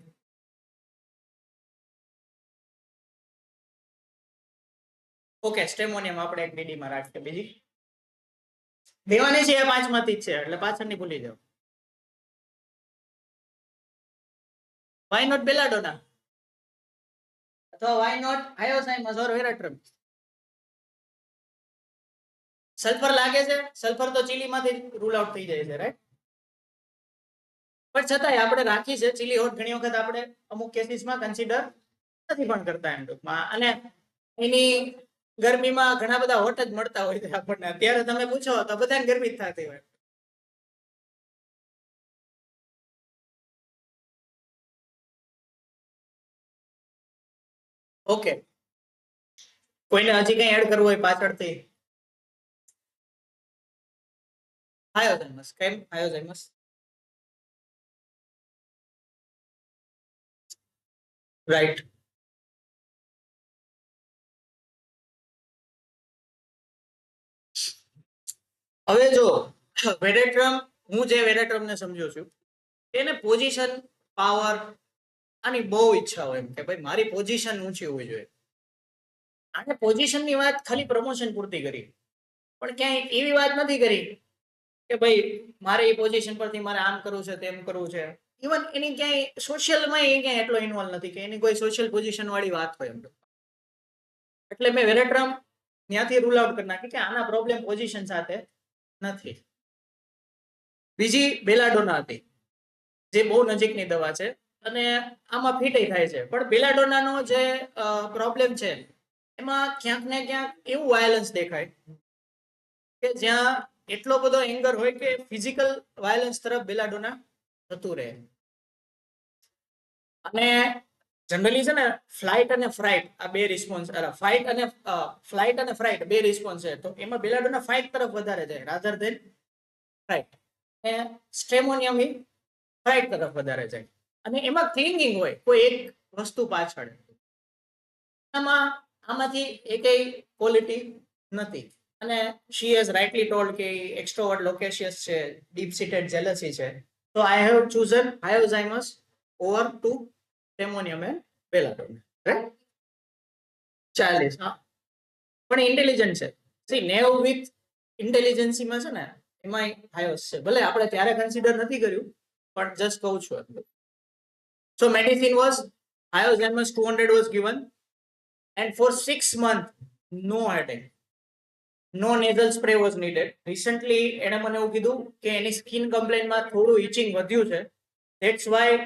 ઓકે, સ્ટેમોનિયમ આપણે એક બીડી માં રાખીએ. બીજી દેવાની છે એ 5 માંથી જ છે, એટલે પાછળની ભૂલી જાઓ. વાય નોટ બેલાડોના અથવા વાય નોટ હાયોસાઇમસ ઓર વેરાટ્રમ? સલ્ફર લાગે છે, સલ્ફર તો ચીલીમાંથી રૂલ આઉટ થઈ જાય છે, રાઈટ? પણ છતાંય આપણે રાખી છે ચીલી હોટ. ઘણી વખત આપણે અમુક કેસીસમાં કન્સિડર નથી પણ કરતા એમ ટૂંકમાં, અને એની ગરમીમાં ઘણા બધા હોટ જ મળતા હોય છે આપણને. અત્યારે તમે પૂછો તો બધાને ગરમી જ થતી હોય. ઓકે, કોઈને હજી કઈ એડ કરવું હોય પાછળથી? હાયોઝાઇમસ. કેમ હાયોઝાઇમસ? રાઈટ. હવે જો વેરેટ્રમ, હું જે વેરેટ્રમ ને સમજુ છું એને પોઝિશન, પાવર આની બહુ ઈચ્છા હોય એમ કે ભાઈ મારી પોઝિશન ઊંચી હોવી જોઈએ. આને પોઝિશનની વાત ખાલી પ્રમોશન પૂરતી કરી, પણ ક્યાંય એવી વાત નથી કરી કે ભાઈ મારે એ પોઝિશન પરથી મારે આમ કરવું છે, તેમ કરવું છે. ઇવન એની ક્યાંય સોશિયલમાં એ ક્યાંય એટલો ઇન્વોલ્વ નથી કે એની કોઈ સોશિયલ પોઝિશન વાળી વાત હોય એમ. એટલે મેં વેરેટ્રમ ત્યાંથી રૂલ આઉટ કરી નાખી કે આના પ્રોબ્લેમ પોઝિશન સાથે નથી. બીજી બેલાડોના હતી, જે બહુ નજીકની દવા છે અને આમાં ફિટ થાય છે. પણ બેલાડોનાનો જે પ્રોબ્લેમ છે એમાં ક્યાંક ને ક્યાંક એવું વાયલન્સ દેખાય કે જ્યાં એટલો બધો એંગર હોય કે ફિઝિકલ વાયલન્સ તરફ બેલાડોના જતું રહે. અને જનરલી છે ને ફ્લાઇટ અને ફ્રાઇટ આ બે રિસ્પોન્સ, ફ્લાઇટ અને ફ્રાઇટ બે રિસ્પોન્સ છે. તો એમાં બેલાડોના ફ્લાઇટ તરફ વધારે જાય રાધર ધેન ફ્રાઇટ. સ્ટ્રેમોનિયમ ફ્રાઇટ તરફ વધારે જાય. અને એમાં ક્લિંગિંગ હોય કોઈ એક વસ્તુ પાછળ. આમાંથી એકેય ક્વોલિટી નથી. અને she has rightly told કે extrovert loquacious છે, deep seated jealousy છે. So I have chosen Hyoscyamus over to Stramonium and Belladonna, right? 40. હા, પણ ઇન્ટેલિજન્ટ છે. સી નેવ વિથ ઇન્ટેલિજન્સી માં છે ને એમાં હાયોસ છે. ભલે આપણે ત્યારે કન્સિડર નથી કર્યું, પણ જસ્ટ કહું છું. So medicine was Hyoscyamus 200 was given and for 6 months no headache, no nasal spray was needed. Recently એને મને એવું કીધું કે એની સ્કિન કમ્પ્લેનમાં થોડું ઇચિંગ વધ્યું છે, ધેટ્સ વાય,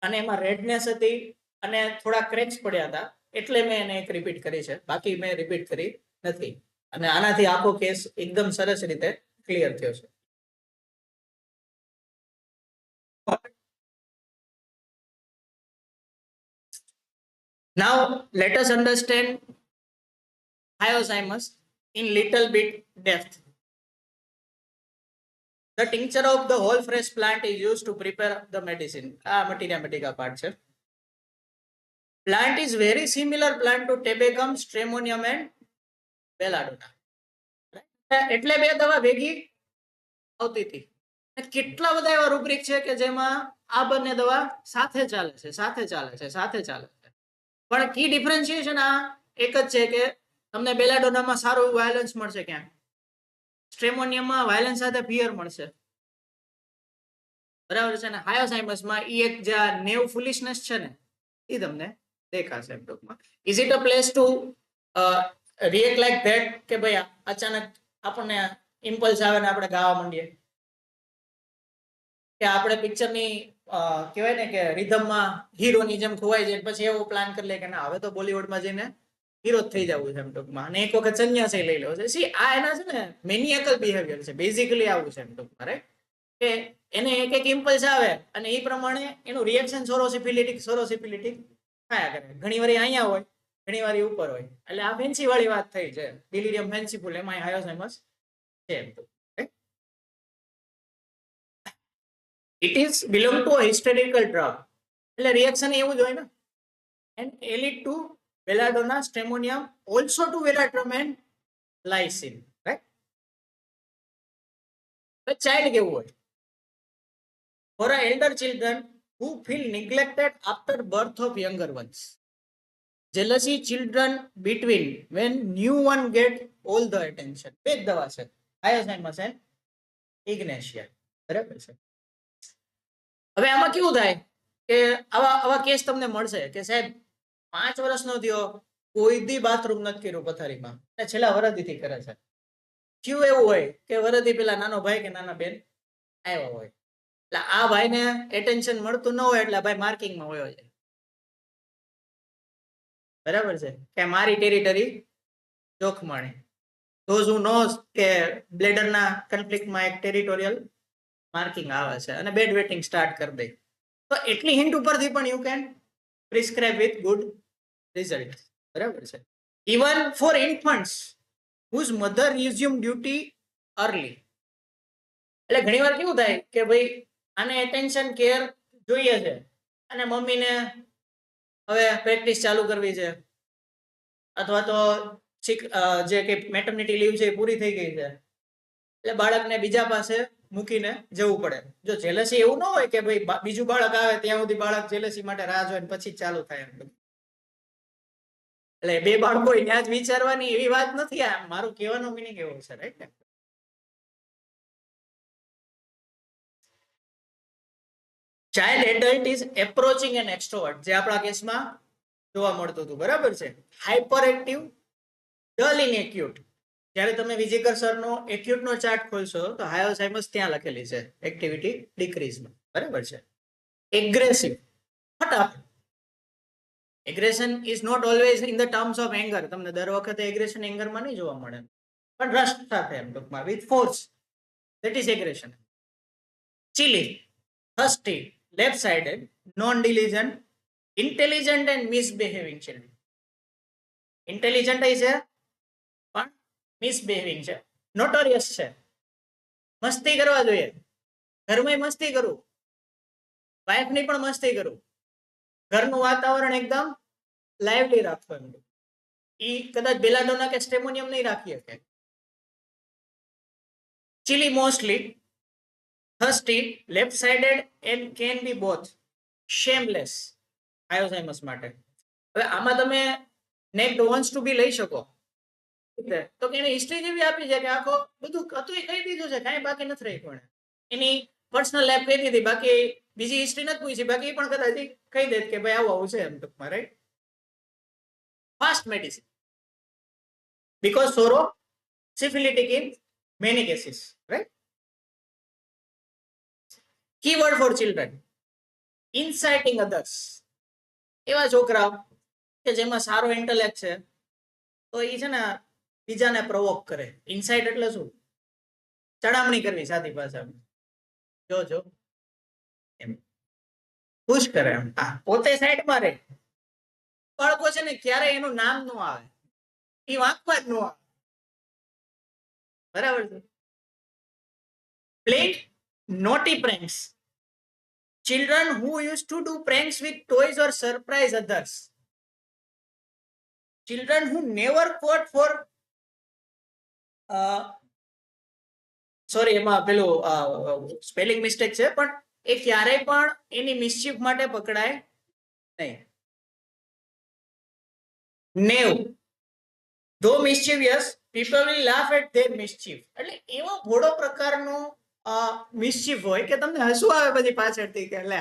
અને એમાં રેડનેસ હતી અને થોડા ક્રેક્સ પડ્યા હતા, એટલે મેં એને એક રિપીટ કરી છે. બાકી મેં રિપીટ કરી નથી. અને આનાથી આખો કેસ એકદમ સરસ રીતે ક્લિયર થયો છે. Now let us understand Hyoscyamus in little bit depth. The tincture of the whole fresh plant is used to prepare the medicine. આ મટીરિયા મટીકા પાર્ટ છે. Plant is very similar plant to Tabecum, Stramonium and Belladonna. એટલે બે દવા ભેગી આવતી હતી. કેટલા બધા એવા રૂબ્રિક છે કે જેમાં આ બંને દવા સાથે ચાલે છે, સાથે ચાલે છે, સાથે ચાલે છે. પણ કી ડિફરન્શિએશન આ એક જ છે કે તમને બેલાડોનામાં સારું વાયલન્સ મળશે, ક્યાંક સ્ટ્રેમોનિયમમાં વાયલન્સ સાથે ફિયર મળશે, બરાબર છે. ને હાયોસાઇમસમાં ઈ એક જે નેવ ફુલિશનેસ છે ને એ તમને દેખાશે ટૂંકમાં. Is it a place to react like that કે ભાઈ અચાનક આપણને ઇમ્પલ્સ આવે ને આપણે ગાવા માંડીએ, કે આપણે પિક્ચરની કહેવાય ને કે રિધમમાં હીરોની જેમ ખોવાઈ જાય પછી એવો પ્લાન કરી લે કે ના હવે તો બોલિવૂડમાં જઈને હીરો થઈ જવું છે એમ ટૂંકમાં, અને એક વખત સંન્યાસી લઈ લેવો છે. સી આ એના છે ને મેનિયાકલ બિહેવિયર છે, બેઝિકલી આવું છે એમ ટૂંકમાં, રાઈટ? કે એને એક એક ઇમ્પલ્સ આવે અને એ પ્રમાણે એનું રિએક્શન સોરોસિફિલિટિક થયા કરે. ઘણી વાર અહીંયા હોય, ઘણી વાર ઉપર હોય. એટલે આ ફેન્સી વાળી વાત થઈ છે, ડિલિરિયમ ફેન્સીફુલ, એમાં હાયોસાઇમસ છે. It is belong to hysterical drug, એટલે રિએક્શન એવું જ હોય ને. And a lead to belladonna, stramonium, also to veratrum and lyssin, right. Child કેવું હોય? For elder children who feel neglected after birth of younger ones. Jealousy children between when new one get all the attention. બે જ દવા છે, હાયોસાઇમસ and ઇગ્નેશિયા. બરાબર છે. હવે આમાં કેવું થાય કે આવા કેસ તમને મળશે કે સાહેબ 5 વર્ષનો થયો, કોઈ દી બાથરૂમ નથી કર્યું પથારીમાં, અને છેલ્લા વરદીથી કરે છે. ક્યું એવું હોય કે વરદી પેલા નાનો ભાઈ કે નાના બેન આવ્યા હોય, એટલે આ ભાઈને એટેન્શન મળતું ન હોય, એટલે ભાઈ માર્કિંગમાં હોય છે. બરાબર છે કે મારી ટેરિટરી જોખમાણી. ધોઝ હુ નોઝ કે બ્લેડરના કન્ફ્લિક્ટમાં એક ટેરિટોરિયલ માર્કિંગ આવે છે અને બેડ વેટિંગ સ્ટાર્ટ કરી દે. તો એટલી હિન્ટ ઉપરથી પણ you can prescribe with good result. બરાબર છે. Even for infants whose mother resume duty early. એટલે ઘણી વાર કેવું થાય કે ભાઈ આને એટેન્શન કેર જોઈએ છે અને મમ્મીને હવે પ્રેક્ટિસ ચાલુ કરવી છે, અથવા તો જે કે મેટર્નિટી લીવ છે એ પૂરી થઈ ગઈ છે, એટલે બાળકને બીજા પાસે મૂકીને જવું પડે. જો જેલસી એવું ન હોય કે ભાઈ બીજું બાળક આવે ત્યાં સુધી બાળક જેલસી માટે રાહ જોઈને પછી ચાલુ થાય. એટલે બે બાળકો ત્યાં જ વિચારવાની એવી વાત નથી. આ મારું કહેવાનો મિનિંગ એવો છે, રાઈટ ને. Child adult is approaching an extrovert, જે આપણા કેસમાં જોવા મળતું હતું. બરાબર છે. Hyper active, dull in acute. જ્યારે તમે વિજેકર સરનો એક્યુટનો ચાર્ટ ખોલશો તો હાયોસાઇમસ ત્યાં લખેલી છે, એક્ટિવિટી ડિક્રીઝમાં. બરાબર છે. એગ્રેસિવ, ફટાફટ. Aggression is not always in the terms of anger. તમને દર વખતે એગ્રેશન એંગરમાં નહીં જોવા મળે, પણ રસ સાથે, એમ ટૂંકમાં with force, that is aggression. Chilly, thirsty, left sided, non diligent, intelligent and misbehaving children. Intelligent છે પણ મિસબિહેવિંગ છે, નોટોરિયસ છે. મસ્તી કરવા જોઈએ, ઘરમાં મસ્તી કરું, વાઇફની પણ મસ્તી કરું, ઘરનું વાતાવરણ એકદમ લાઇવલી રાખવું. ઈ કદાચ બેલાડોના કે સ્ટેમોનિયમ નહીં રાખી શકે. Chilly mostly, thirsty, left sided and can be both, shameless hyoscyamus માટે. હવે આમાં તમે નેક્ડ વોન્ટ્સ ટુ બી લઈ શકો, તો કે એને હિસ્ટ્રી જેવી આપી છે કે આખો બધું હતું એ કહી દીધું છે, કાંઈ બાકી નથી રાખ્યું. એની પર્સનલ લાઈફ કહી દીધી, બાકી બીજી હિસ્ટ્રી નથી પૂછી, બાકી એ પણ કદાચ કહી દે કે ભાઈ આવું છે એમ ટૂંકમાં, right. Fast medicine, because psoro syphilitic in many cases, right. Keyword for children, inciting others. એવા છોકરાઓ કે જેમાં સારો ઇન્ટેલેક્ટ છે, તો એ છે ને બીજાને પ્રોવોક કરે. ઇન્સાઇટ એટલે શું? ચડામણી કરવી, સાદી ભાષામાં. જો એમ ખુશ કરે, એમ. પોતે સાઈડમાં રહે. બાળકો છે ને ક્યારે એનું નામ ન આવે, એ વાંકમાં જ ન આવે. બરાબર છે. Playing naughty pranks. Children who used to do pranks with toys or surprise others. Children who never fought for sorry, એમાં પેલું સ્પેલિંગ મિસ્ટેક છે, પણ એ ક્યારેય પણ એની મિસ્ચીફ માટે પકડાય નહીં. નેવ, though mischievous, people will laugh at their mischief. એટલે એવો ભોળો પ્રકારનો મિસ્ચીફ હોય કે તમને હસવું આવે પછી પાછળથી કે લે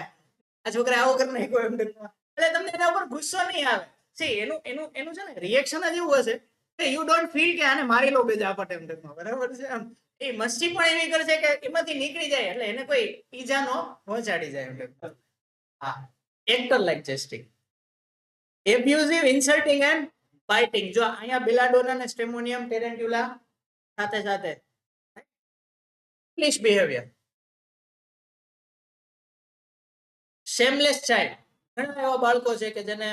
આ છોકરા આવો કરી નાખ્યો એમ. એટલે તમને એના ઉપર ગુસ્સો નહીં આવે. એનું છે ને રિએક્શન જ એવું હશે કે યુ ડોન્ટ ફીલ કે આને મારી લો બે ઝાપટ એમ. બરાબર છે. એમ એ મસ્તી પણ એવી કરશે કે એમાંથી નીકળી જાય, એટલે એને કોઈ ઈજા નો પહોંચાડી જાય. હા, actor like jesting, abusive, insulting and biting. જો અહીંયા બેલાડોના અને સ્ટેમોનિયમ ટેરેન્ટ્યુલા સાથે ઇંગ્લિશ બિહેવિયર, શેમલેસ ચાઇલ્ડ, ઘણા એવા બાળકો છે કે જેને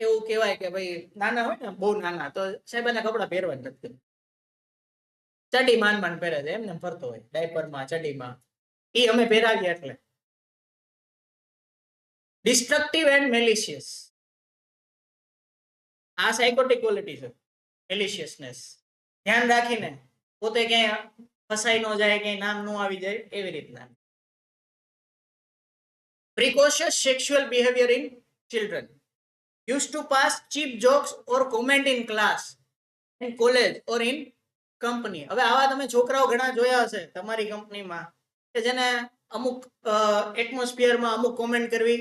એવું કહેવાય કે ભાઈ નાના હોય ને બહુ નાના તો સાહેબ એને કપડાં પહેરવા જ નથી, ચડી માંડ પહેરે છે, એમને ફરતો હોય ડાયપરમાં ચડીમાં, એ અમે પહેરાવીએ એટલે. ડિસ્ટ્રક્ટિવ એન્ડ મેલિશિયસ, આ સાયકોટિક ક્વોલિટી છે, મેલિશિયસનેસ, ધ્યાન રાખીને પોતે ક્યાંય ફસાઈ ન જાય, ક્યાંય નામ ન આવી જાય એવી રીતના. Precocious sexual behavior in children, used to pass cheap jokes or comment in class, in college or in company. હવે આવા તમે છોકરાઓ ઘણા જોયા હશે તમારી કંપનીમાં કે જેને અમુક એટમોસ્ફિયરમાં અમુક કોમેન્ટ કરવી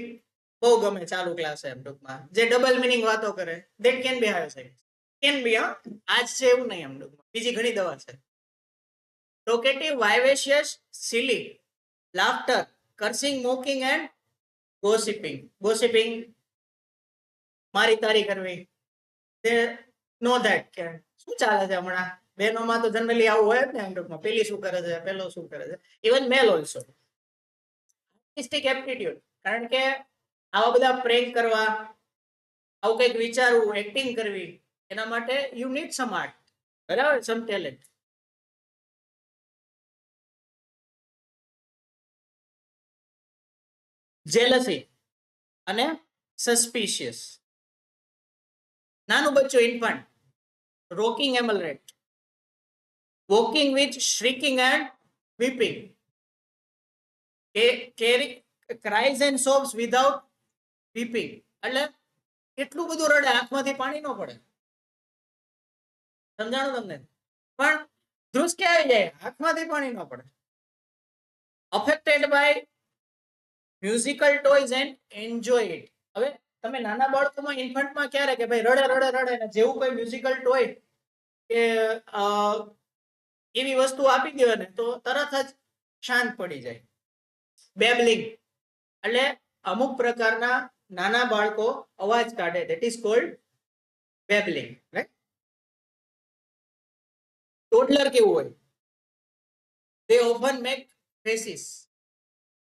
બહુ ગમે ચાલુ ક્લાસ એમ ટૂંકમાં, જે ડબલ મિનિંગ વાતો કરે. That can be higher side, can be, આજ છે એવું નહીં એમ ટૂંકમાં, બીજી ઘણી દવા છે. Talkative, વાઇવેશિયસ, silly, laughter, કર્સિંગ, મોકિંગ and ગોસિપિંગ. ગોસિપિંગ મારી તારી કરવી, તે નો ધેટ કે શું ચાલે છે હમણાં, બહેનોમાં તો જનરલી આવું હોય જ ને એમ ટૂંકમાં, પેલી શું કરે છે, પેલો શું કરે છે. ઇવન મેલ ઓલ્સો. આર્ટિસ્ટિક એપ્ટિટ્યુડ, કારણ કે આવા બધા પ્રેન્ક કરવા, આવું કંઈક વિચારવું, એક્ટિંગ કરવી, એના માટે યુ નીડ સમ આર્ટ, બરાબર, સમ ટેલેન્ટ. જેલસી અને સસ્પિશિયસ. નાનું બચ્ચું ઇન્ફન્ટ, રોકિંગ એમલરેટ, waking with shrieking and weeping, cries and sobs without weeping, એટલે એટલું બધું રડે આંખમાંથી પાણી ન પડે, સમજાણું તમને, પણ ધ્રુસકે આવી જાય, આંખમાંથી પાણી ન પડે. Affected by musical toys and enjoy it. હવે તમે નાના બાળકોમાં ઇન્ફન્ટમાં ક્યારે કે ભાઈ રડે રડે રડે ને જેવું કોઈ મ્યુઝિકલ ટોય કે એવી વસ્તુ આપી દો ને તો તરત જ શાંત પડી જાય. બેબલિંગ, એટલે અમુક પ્રકારના નાના બાળકો અવાજ કાઢે, ધેટ ઇઝ કોલ્ડ બેબલિંગ, રાઈટ. ટોડલર કેવું હોય, they often make faces,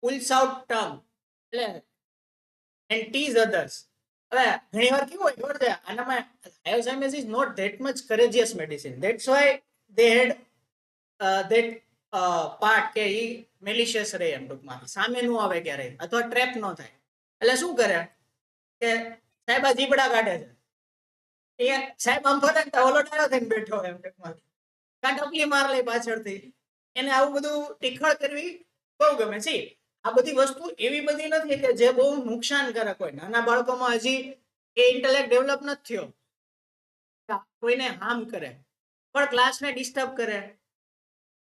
pulls out tongue, એટલે and tease others. હવે ઘણી વાર કેવું હોય ખબર છે, આનામાં Alzheimer's is not that much courageous medicine, that's why they had that part કે ઈ મેલિશિયસ રહે એમ ટૂંકમાં, સામે નું આવે ક્યારે અથવા ટ્રેપ ન થાય. એટલે શું કરે કે સાહેબ આ જીબડા કાઢે છે, એ સાહેબ આમ ફરે ને ઓલો ડાયો થઈને બેઠો એમ ટૂંકમાં, કાં ટપલી માર લે પાછળથી, એને આવું બધું ટીખળ કરવી બહુ ગમે છે. આ બધી વસ્તુ એવી બધી નથી કે જે બહુ નુકસાનકારક હોય, નાના બાળકોમાં હજી એ ઇન્ટેલેક્ટ ડેવલપ નથી થયો, કોઈને હાર્મ કરે, પણ ક્લાસને ડિસ્ટર્બ કરે,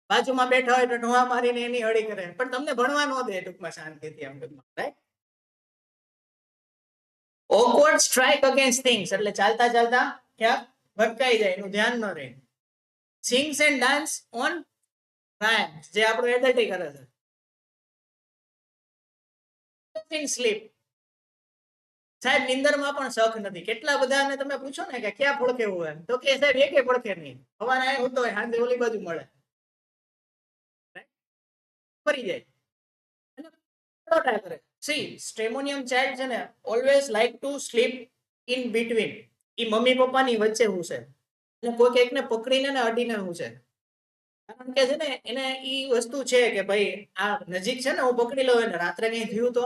બાજુમાં બેઠા હોય તો ઢોળા મારીને એની હળી કરે, પણ તમને ભણવા ન દે ટૂંકમાં શાંતિથી એમ ટૂંકમાં, right. Awkward strike against things, એટલે ચાલતા ચાલતા ક્યાંક ભટકાઈ જાય, એનું ધ્યાન ન રહે. Sings and dance on rhymes, જે આપણું એડલ્ટી કરે છે. સ્લીપ, સાહેબ નિંદરમાં પણ શખ નથી. કેટલા બધાને તમે પૂછો ને કે ક્યાં પડખે હોય તો કે સાહેબ એકે પડખે નહીં, હવાના હું તો હાંજે ઓલી બાજુ મળે, ફરી જાય કરે. સી સ્ટ્રેમોનિયમ ચાઇલ્ડ છે ને always like to sleep in between, E mummy પપ્પાની વચ્ચે હું છે, એટલે કોઈ એકને પકડીને ને અડીને હું છે, કારણ કે છે ને એને ઈ વસ્તુ છે કે ભાઈ આ નજીક છે ને હું પકડી લઉં, એને રાત્રે કઈ થયું તો,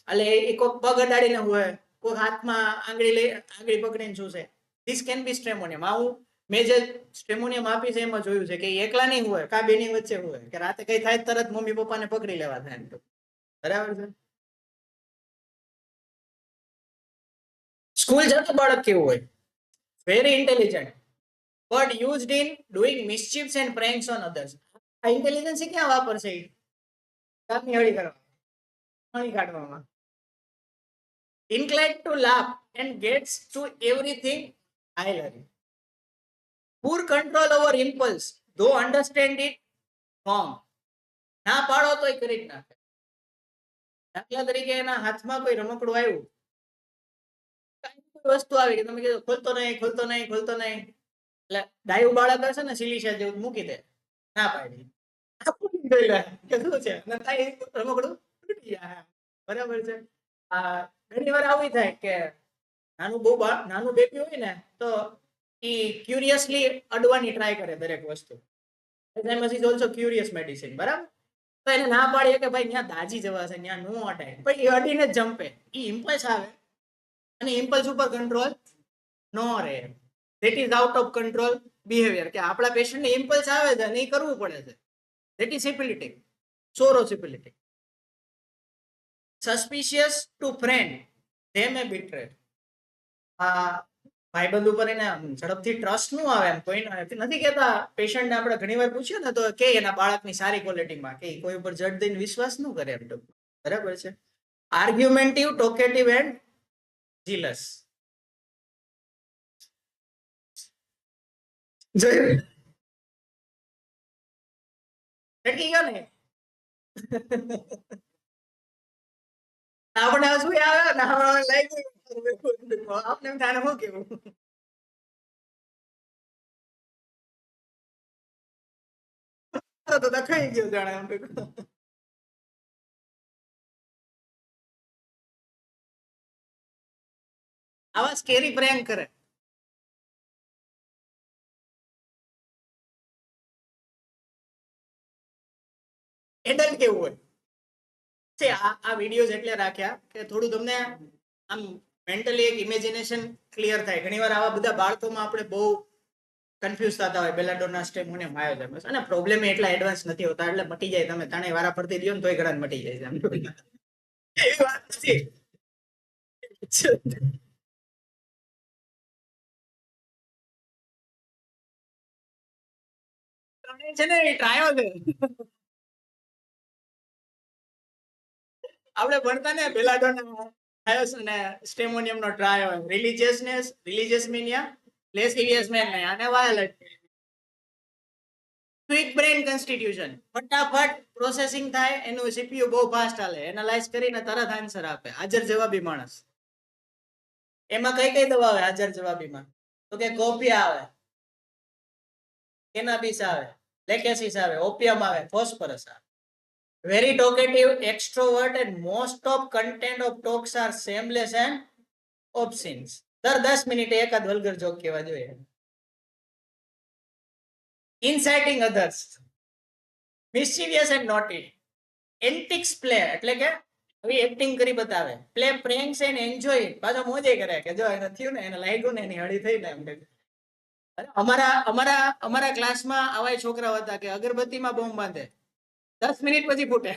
એટલે એ કોઈ પગ અડાડીને હોય, કોઈ હાથમાં આંગળી પકડીને શું છે. This can be stramonium. આ હું મેં જે સ્ટ્રેમોનિયમ આપી છે એમાં જોયું છે કે એકલા નહીં હોય, કા બેની વચ્ચે હોય, કે રાતે કઈ થાય તરત મમ્મી પપ્પાને પકડી લેવા થાય, બરાબર છે. સ્કૂલ જતો બાળક કેવું હોય, very intelligent but used in doing mischiefs and pranks on others. આ ઇન્ટેલિજન્સ ક્યાં વાપરશે, કામની હળી કરવા, પાણી કાઢવામાં. Inclined to laugh and gets to everything hilarity. Poor control over impulse, though understand it wrong. ના પાડો તોય કરી જ નાખે. દાખલા તરીકે એના હાથમાં કોઈ રમકડું આવ્યું, વસ્તુ આવી કે તમે કીધું ખોલતો નહીં ખોલતો નહીં ખોલતો નહીં, એટલે ડાયું બાળક હશે ને સિલિશા જેવું મૂકી દે, ના પાડી કે શું છે રમકડું તૂટી જાય, બરાબર છે. ઘણી વાર આવું થાય કે નાનું બેબી હોય ને તો એ ક્યુરિયસલી અડવાની ટ્રાય કરે દરેક વસ્તુ. Alzheimer's is also curious medicine, બરાબર? તો એને ના પાડીએ કે ભાઈ ત્યાં દાજી જવાશે, ત્યાં નો અટાય, પણ એ અડીને જ જંપે. એ ઇમ્પલ્સ આવે અને ઇમ્પલ્સ ઉપર કંટ્રોલ નો રહે. That is out of control behaviour, કે આપણા પેશન્ટને ઇમ્પલ્સ આવે છે અને એ કરવું પડે છે. That is syphilitic, psorosyphilitic. Suspicious to friend, they may betray. ભાઈબંધ ઉપર એને ઝડપથી ટ્રસ્ટ નું આવે એમ કોઈ નથી કહેતા. પેશન્ટને આપણે ઘણી વાર પૂછીએ ને તો કે એના બાળકની સારી ક્વોલિટીમાં કે કોઈ ઉપર જડ દઈને વિશ્વાસ ન કરે એમ. બરાબર છે. આર્ગ્યુમેન્ટિવ, ટોકેટિવ એન્ડ જીલસ. જોયું? ટકી ગયો ને. આપણે હસવું આવે ને આપણે લાગ્યું આપણે એમ થાય શું કેવું. તો દખાઈ ગયો જાણે એમ. આવા સ્કેરી પ્રેન્ક કરે. એડલ્ટ કેવું હોય છે. આ વિડીયોઝ એટલે રાખ્યા કે થોડું તમને આમ મેન્ટલી એક ઇમેજિનેશન ક્લિયર થાય. ઘણીવાર આવા બધા બાળકોમાં આપણે બહુ કન્ફ્યુઝ થતા હોય બેલાડોના સ્ટેપ મને માયોથેમસ, અને પ્રોબ્લેમ એટલા એડવાન્સ નથી હોતા એટલે મટી જાય. તમે ત્રણેય વારા ફરતી દો ને તોય ઘણા મટી જાય છે. એવી વાત નથી. ત્રણેય છે ને એ ટ્રાયો છે. આપણે ભણતા ને બેલાડોના ને સ્ટેમોનિયમ નો ટ્રાયો, રિલીજિયસનેસ, રિલીજિયસ મેનિયા, લેસિવિયસ મેનિયા અને વાયોલેટ. ક્વિક બ્રેન કોન્સ્ટિટ્યુશન, ફટાફટ પ્રોસેસિંગ થાય, એનું સીપીયુ બહુ ફાસ્ટ હાલે, એનાલાઇઝ કરીને તરત આન્સર આપે. હાજર જવાબી માણસ. એમાં કઈ કઈ દવા આવે હાજર જવાબીમાં? તો કે કોફી આવે, કેનાબિસ આવે, લેકેસિસ આવે, ઓપિયમ આવે, ફોસ્ફરસ આવે. Very talkative, extrovert, and most of content of talks are shameless and obscene. દર 10 મિનિટે એકાદ વલ્ગર જોક કહેવા જોઈએ. Inciting others, mischievous and naughty. Antics play, એટલે કે હવે એક્ટિંગ કરી બતાવે. Play pranks and enjoy it. પાછો મોજે કરે કે જો એને થયું ને, એને લાગ્યું ને, એની હળી થઈ ને એમ. અમારા ક્લાસમાં આવા છોકરાઓ હતા કે અગરબત્તીમાં બોમ્બ બાંધે, 10 મિનિટ પછી ફૂટે.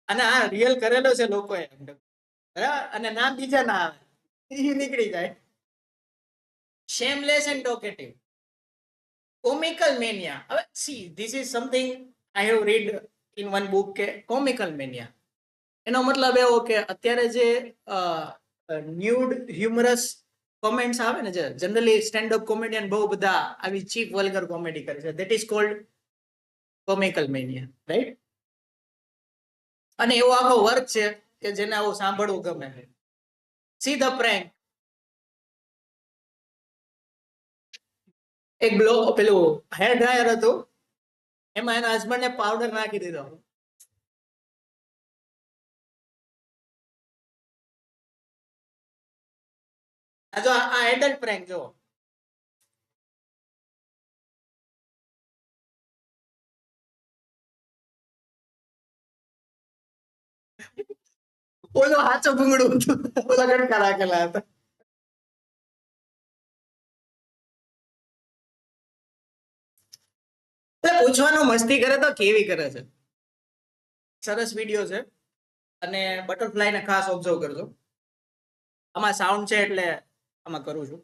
અને આ રિયલ કરેલો છે લોકોએ. બરાબર, અને નામ બીજા ના આવે, એ નીકળી જાય. શેમલેસ એન્ડ ટોકેટિવ. કોમિકલ મેનિયા. હવે C, this is something I have read in one book કે કોમિકલ મેનિયા એનો મતલબ એવો કે અત્યારે જે ન્યૂડ હ્યુમરસ કોમેન્ટ્સ આવે ને, જે જનરલી સ્ટેન્ડ અપ કોમેડિયન બહુ બધા આવી ચીપ વલ્ગર કોમેડી કરે છે, that is called comical mania, right? અને એવો આખો વર્ક છે કે જેને આવું સાંભળવું ગમે. See the prank. એક પેલું હેર ડ્રાયર હતું, એમાં એના હસબન્ડ ને પાવડર નાખી દીધો. જો આ એડલ્ટ પ્રેન્ક જો. ઓલો હાચો ભૂંગળું હતું, ઓલા ગટકા રાખેલા હતા. પૂછવાનું મસ્તી કરે તો કેવી કરે છે. સરસ વિડીયો છે, અને બટરફ્લાય ને ખાસ ઓબ્ઝર્વ કરજો. આમાં સાઉન્ડ છે એટલે આમાં કરું છું.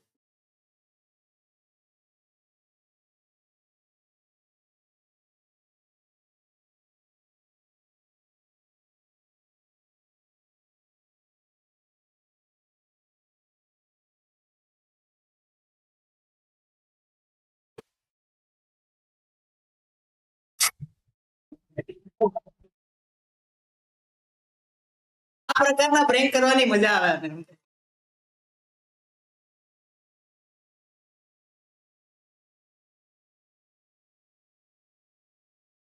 આ પ્રકારના પ્રેન્ક કરવાની મજા આવે.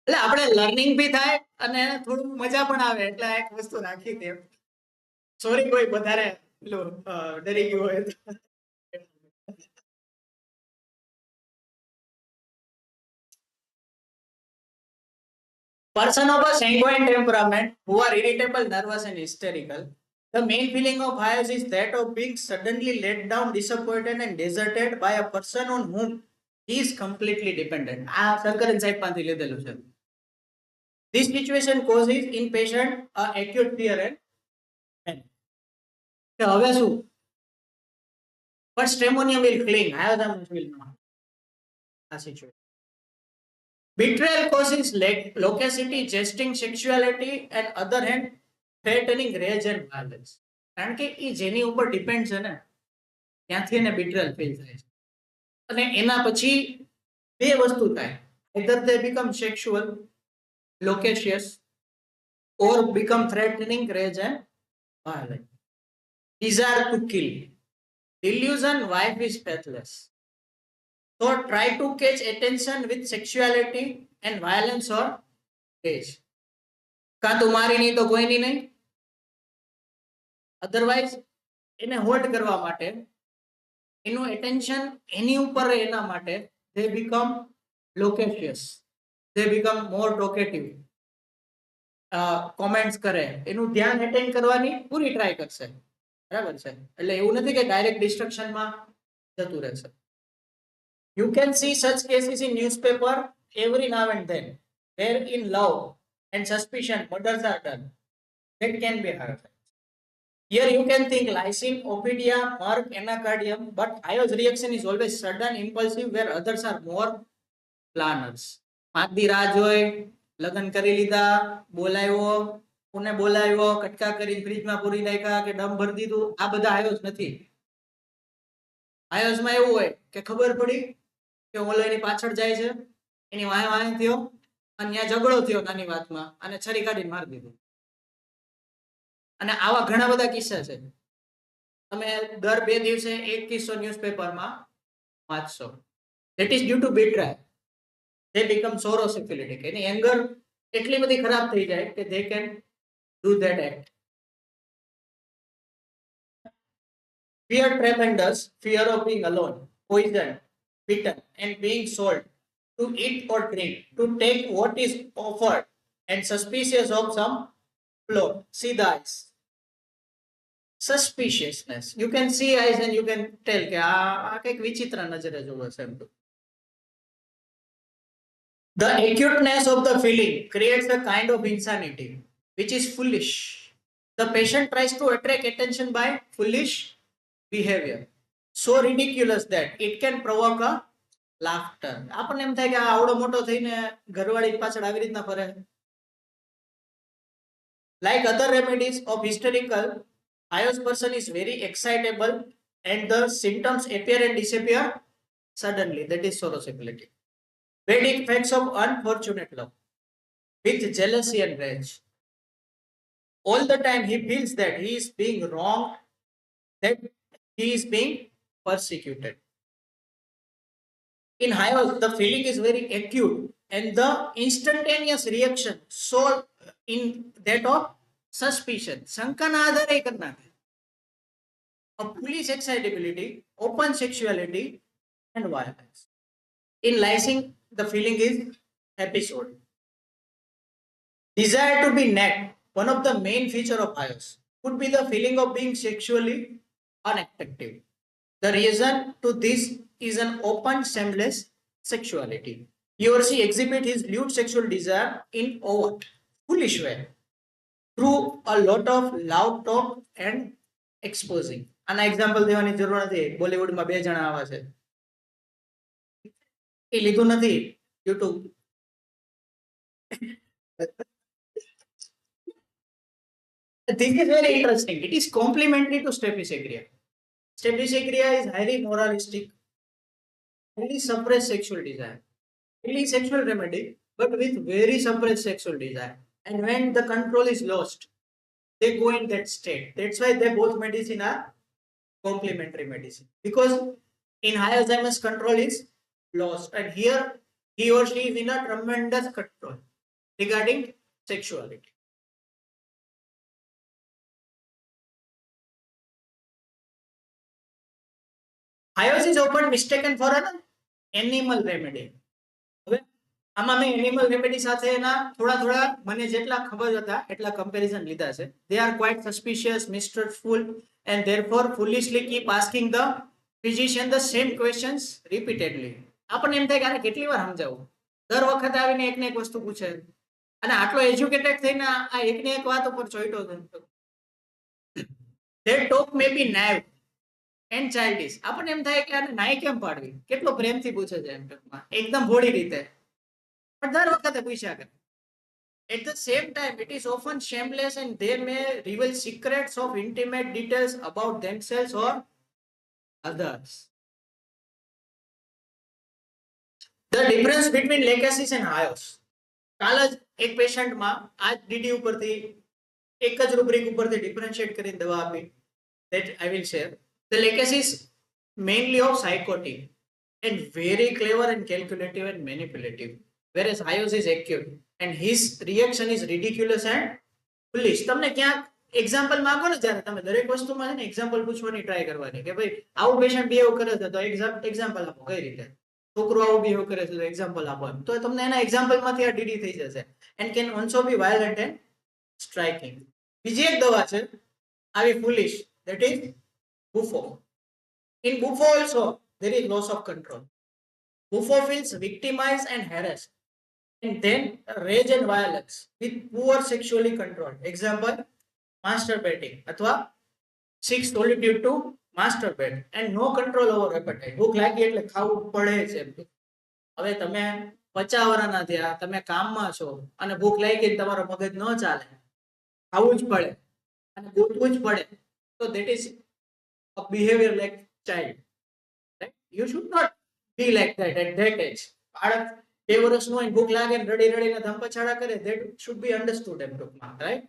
એટલે આપણે લર્નિંગ બી થાય અને થોડું મજા પણ આવે એટલે આ એક વસ્તુ રાખી દે. સોરી કોઈ વધારે પેલું ડરી ગયું હોય તો. Person of a sanguine temperament who are irritable, nervous, and hysterical. The main feeling of Hayes is that of being suddenly let down, disappointed, and deserted by a person on whom he is completely dependent. આ સરકારી સાહેબમાંથી લીધેલું છે. This situation causes in patient a acute fear and panic. કે હવે શું? But stramonium will cling. Hyoscyamus will not. આ situation. Betrayal causes loquacity, jesting, sexuality, and other hand threatening rage and violence. કારણ કે એ જેની ઉપર ડિપેન્ડ છે ને ત્યાંથી એને betrayal ફીલ થાય છે. અને એના પછી બે વસ્તુ થાય. either they become sexual, loquacious, or become threatening, rage and violent. Desire to kill. Delusion, wife is faithless. So try to catch attention with sexuality and violence or rage. કાં તું મારી નહીં તો કોઈની નહીં. અધરવાઇઝ એને હોલ્ડ કરવા માટે એનું એટેન્શન એની ઉપર રહે એના માટે they become loquacious, they become more talkative, comments કરે, એનું ધ્યાન એટેન્ડ કરવાની પૂરી ટ્રાય કરશે. બરાબર છે? એટલે એવું નથી કે ડાયરેક્ટ ડિસ્ટ્રક્શનમાં જતું રહેશે. You can see such cases in newspaper every now and then, where in love and suspicion murders are done. That can be hard. Here you can think lysine, opidia, merc, anacardium, but Io's reaction is always sudden, impulsive, where others are more planners. પાંચદી રાહ જોઈ, લગ્ન કરી લીધા, બોલાવ્યો, કોને બોલાવ્યો, કટકા કરી ફ્રીજમાં પૂરી નાખ્યા કે ડમ ભરી દીધું, આ બધા આયોસ નથી. આયોસમાં એવું હોય કે ખબર પડી કે ઓલો એની પાછળ જાય છે, એની વાહે વાહે થયો અને ત્યાં ઝઘડો થયો નાની વાતમાં અને છરી કાઢીને મારી દીધું. અને આવા ઘણા બધા કિસ્સા છે. તમે દર 2 દિવસે એક કિસ્સો ન્યૂઝપેપરમાં વાંચશો. That is due to betrayal. They become sorosyphilitic. Any anger એટલી બધી ખરાબ થઈ જાય કે they can do that act. Fear tremendous, fear of being alone, poisoned, bitten, and being sold to eat or drink, to take what is offered, and suspicious of some plot. See the eyes. Suspiciousness. You can see eyes and you can tell કે આ કંઈક વિચિત્ર નજરે જોવે છે એમ. The acuteness of the feeling creates a kind of insanity, which is foolish. The patient tries to attract attention by foolish behavior, so ridiculous that it can provoke a laughter. આપણને એમ થાય કે આ આવડો મોટો થઈને ઘરવાળી પાછળ આવી રીતના ફરે. Like other remedies of hysterical, Ios person is very excitable and the symptoms appear and disappear suddenly. That is sorosyphilitic. Bad effects of unfortunate love with jealousy and rage. All the time he feels that he is being wronged, that he is being persecuted. In Hyos, the feeling is very acute and the instantaneous reaction so in that of suspicion. શંકાના આધારે કરનાર. Of foolish excitability, open sexuality, and violence. In lysine, the feeling is episode. Desire to be nagged, one of the main feature of Hyos, could be the feeling of being sexually unattractive. The reason to this is an open, shameless sexuality. He or she exhibit his lewd sexual desire in overt, foolish way through a lot of loud talk and exposing. આના example દેવાની જરૂર નથી. બોલિવૂડમાં 2 જણા આવા છે. એ લીધું નથી YouTube. This is very interesting. It is complementary to Staphysagrria. Staphysagrria is highly moralistic, highly suppressed sexual desire, highly sexual remedy, but with very suppressed sexual desire. And when the control is lost, they go in that state. That's why they both medicine are complementary medicine. Because in Alzheimer's control is lost, and here he or she is in a tremendous control. regarding sexuality. Hives is often mistaken for an animal remedy. હવે આમાં મેં animal remedy સાથે એના થોડા મને જેટલા ખબર હતા એટલા કમ્પેરિઝન લીધા છે. They are quite suspicious, mistrustful and therefore foolishly keep asking the physician the same questions repeatedly. આપણને એમ થાય કે આને કેટલી વાર સમજાવવું, દર વખતે આવીને એકને એક વસ્તુ પૂછે અને આટલો એજ્યુકેટેડ થઈને આ એકને એક વાત ઉપર ચોઈટો છે. Their talk may be naive and childish. આપણને એમ થાય કે આને નાઈ કેમ પાડવી, કેટલો પ્રેમથી પૂછે છે એમ ટૂંકમાં, એકદમ ભોળી રીતે, પણ દર વખતે પૂછ્યા કરે. At the same time, it is often shameless and they may reveal secrets of intimate details about themselves or others. The difference between legacies and Hives. કાલ જ એક પેશન્ટમાં આ ડીડી ઉપરથી એક જ રૂબ્રિક ઉપરથી ડિફરન્શિએટ કરીને દવા આપી. That I will share. The legacies mainly of psychotic and very clever and calculative and manipulative. Whereas Hives is acute and his reaction is ridiculous and foolish. તમને ક્યાંક એક્ઝામ્પલ માંગો ને, જ્યારે તમે દરેક વસ્તુમાં છે ને એક્ઝામ્પલ પૂછવાની ટ્રાય કરવાની કે ભાઈ આવું પેશન્ટ બિહેવ કરે છે તો એક્ઝામ્પલ આપો, કઈ રીતે છોકરો આવું બિહેવ કરે છે તો એક્ઝામ્પલ આપો, તો તમને એના એક્ઝામ્પલમાંથી આ ડીડી થઈ જશે. And can also be violent and striking. બીજી એક દવા છે આવી foolish, that is bufo. In Buffo also there is loss of control. Buffo feels victimized and harassed and then rage and violence with poor sexually control. Example, masturbating अथवा seek solitude to masturbate and no control over appetite. ભૂખ લાગી એટલે ખાવું પડે છે. હવે તમે 50 વર્ષના થયા, તમે કામમાં છો અને ભૂખ લાગી તમારો મગજ ન ચાલે, ખાવું જ પડે અને ગોતવું જ પડે, તો that is a behavior like child, right? You should not be like that at that age. બાળક 2 વર્ષનું હોય, ભૂખ લાગે ને રડીને ધમપછાડા કરે, that should be understood એમ ટૂંકમાં, right?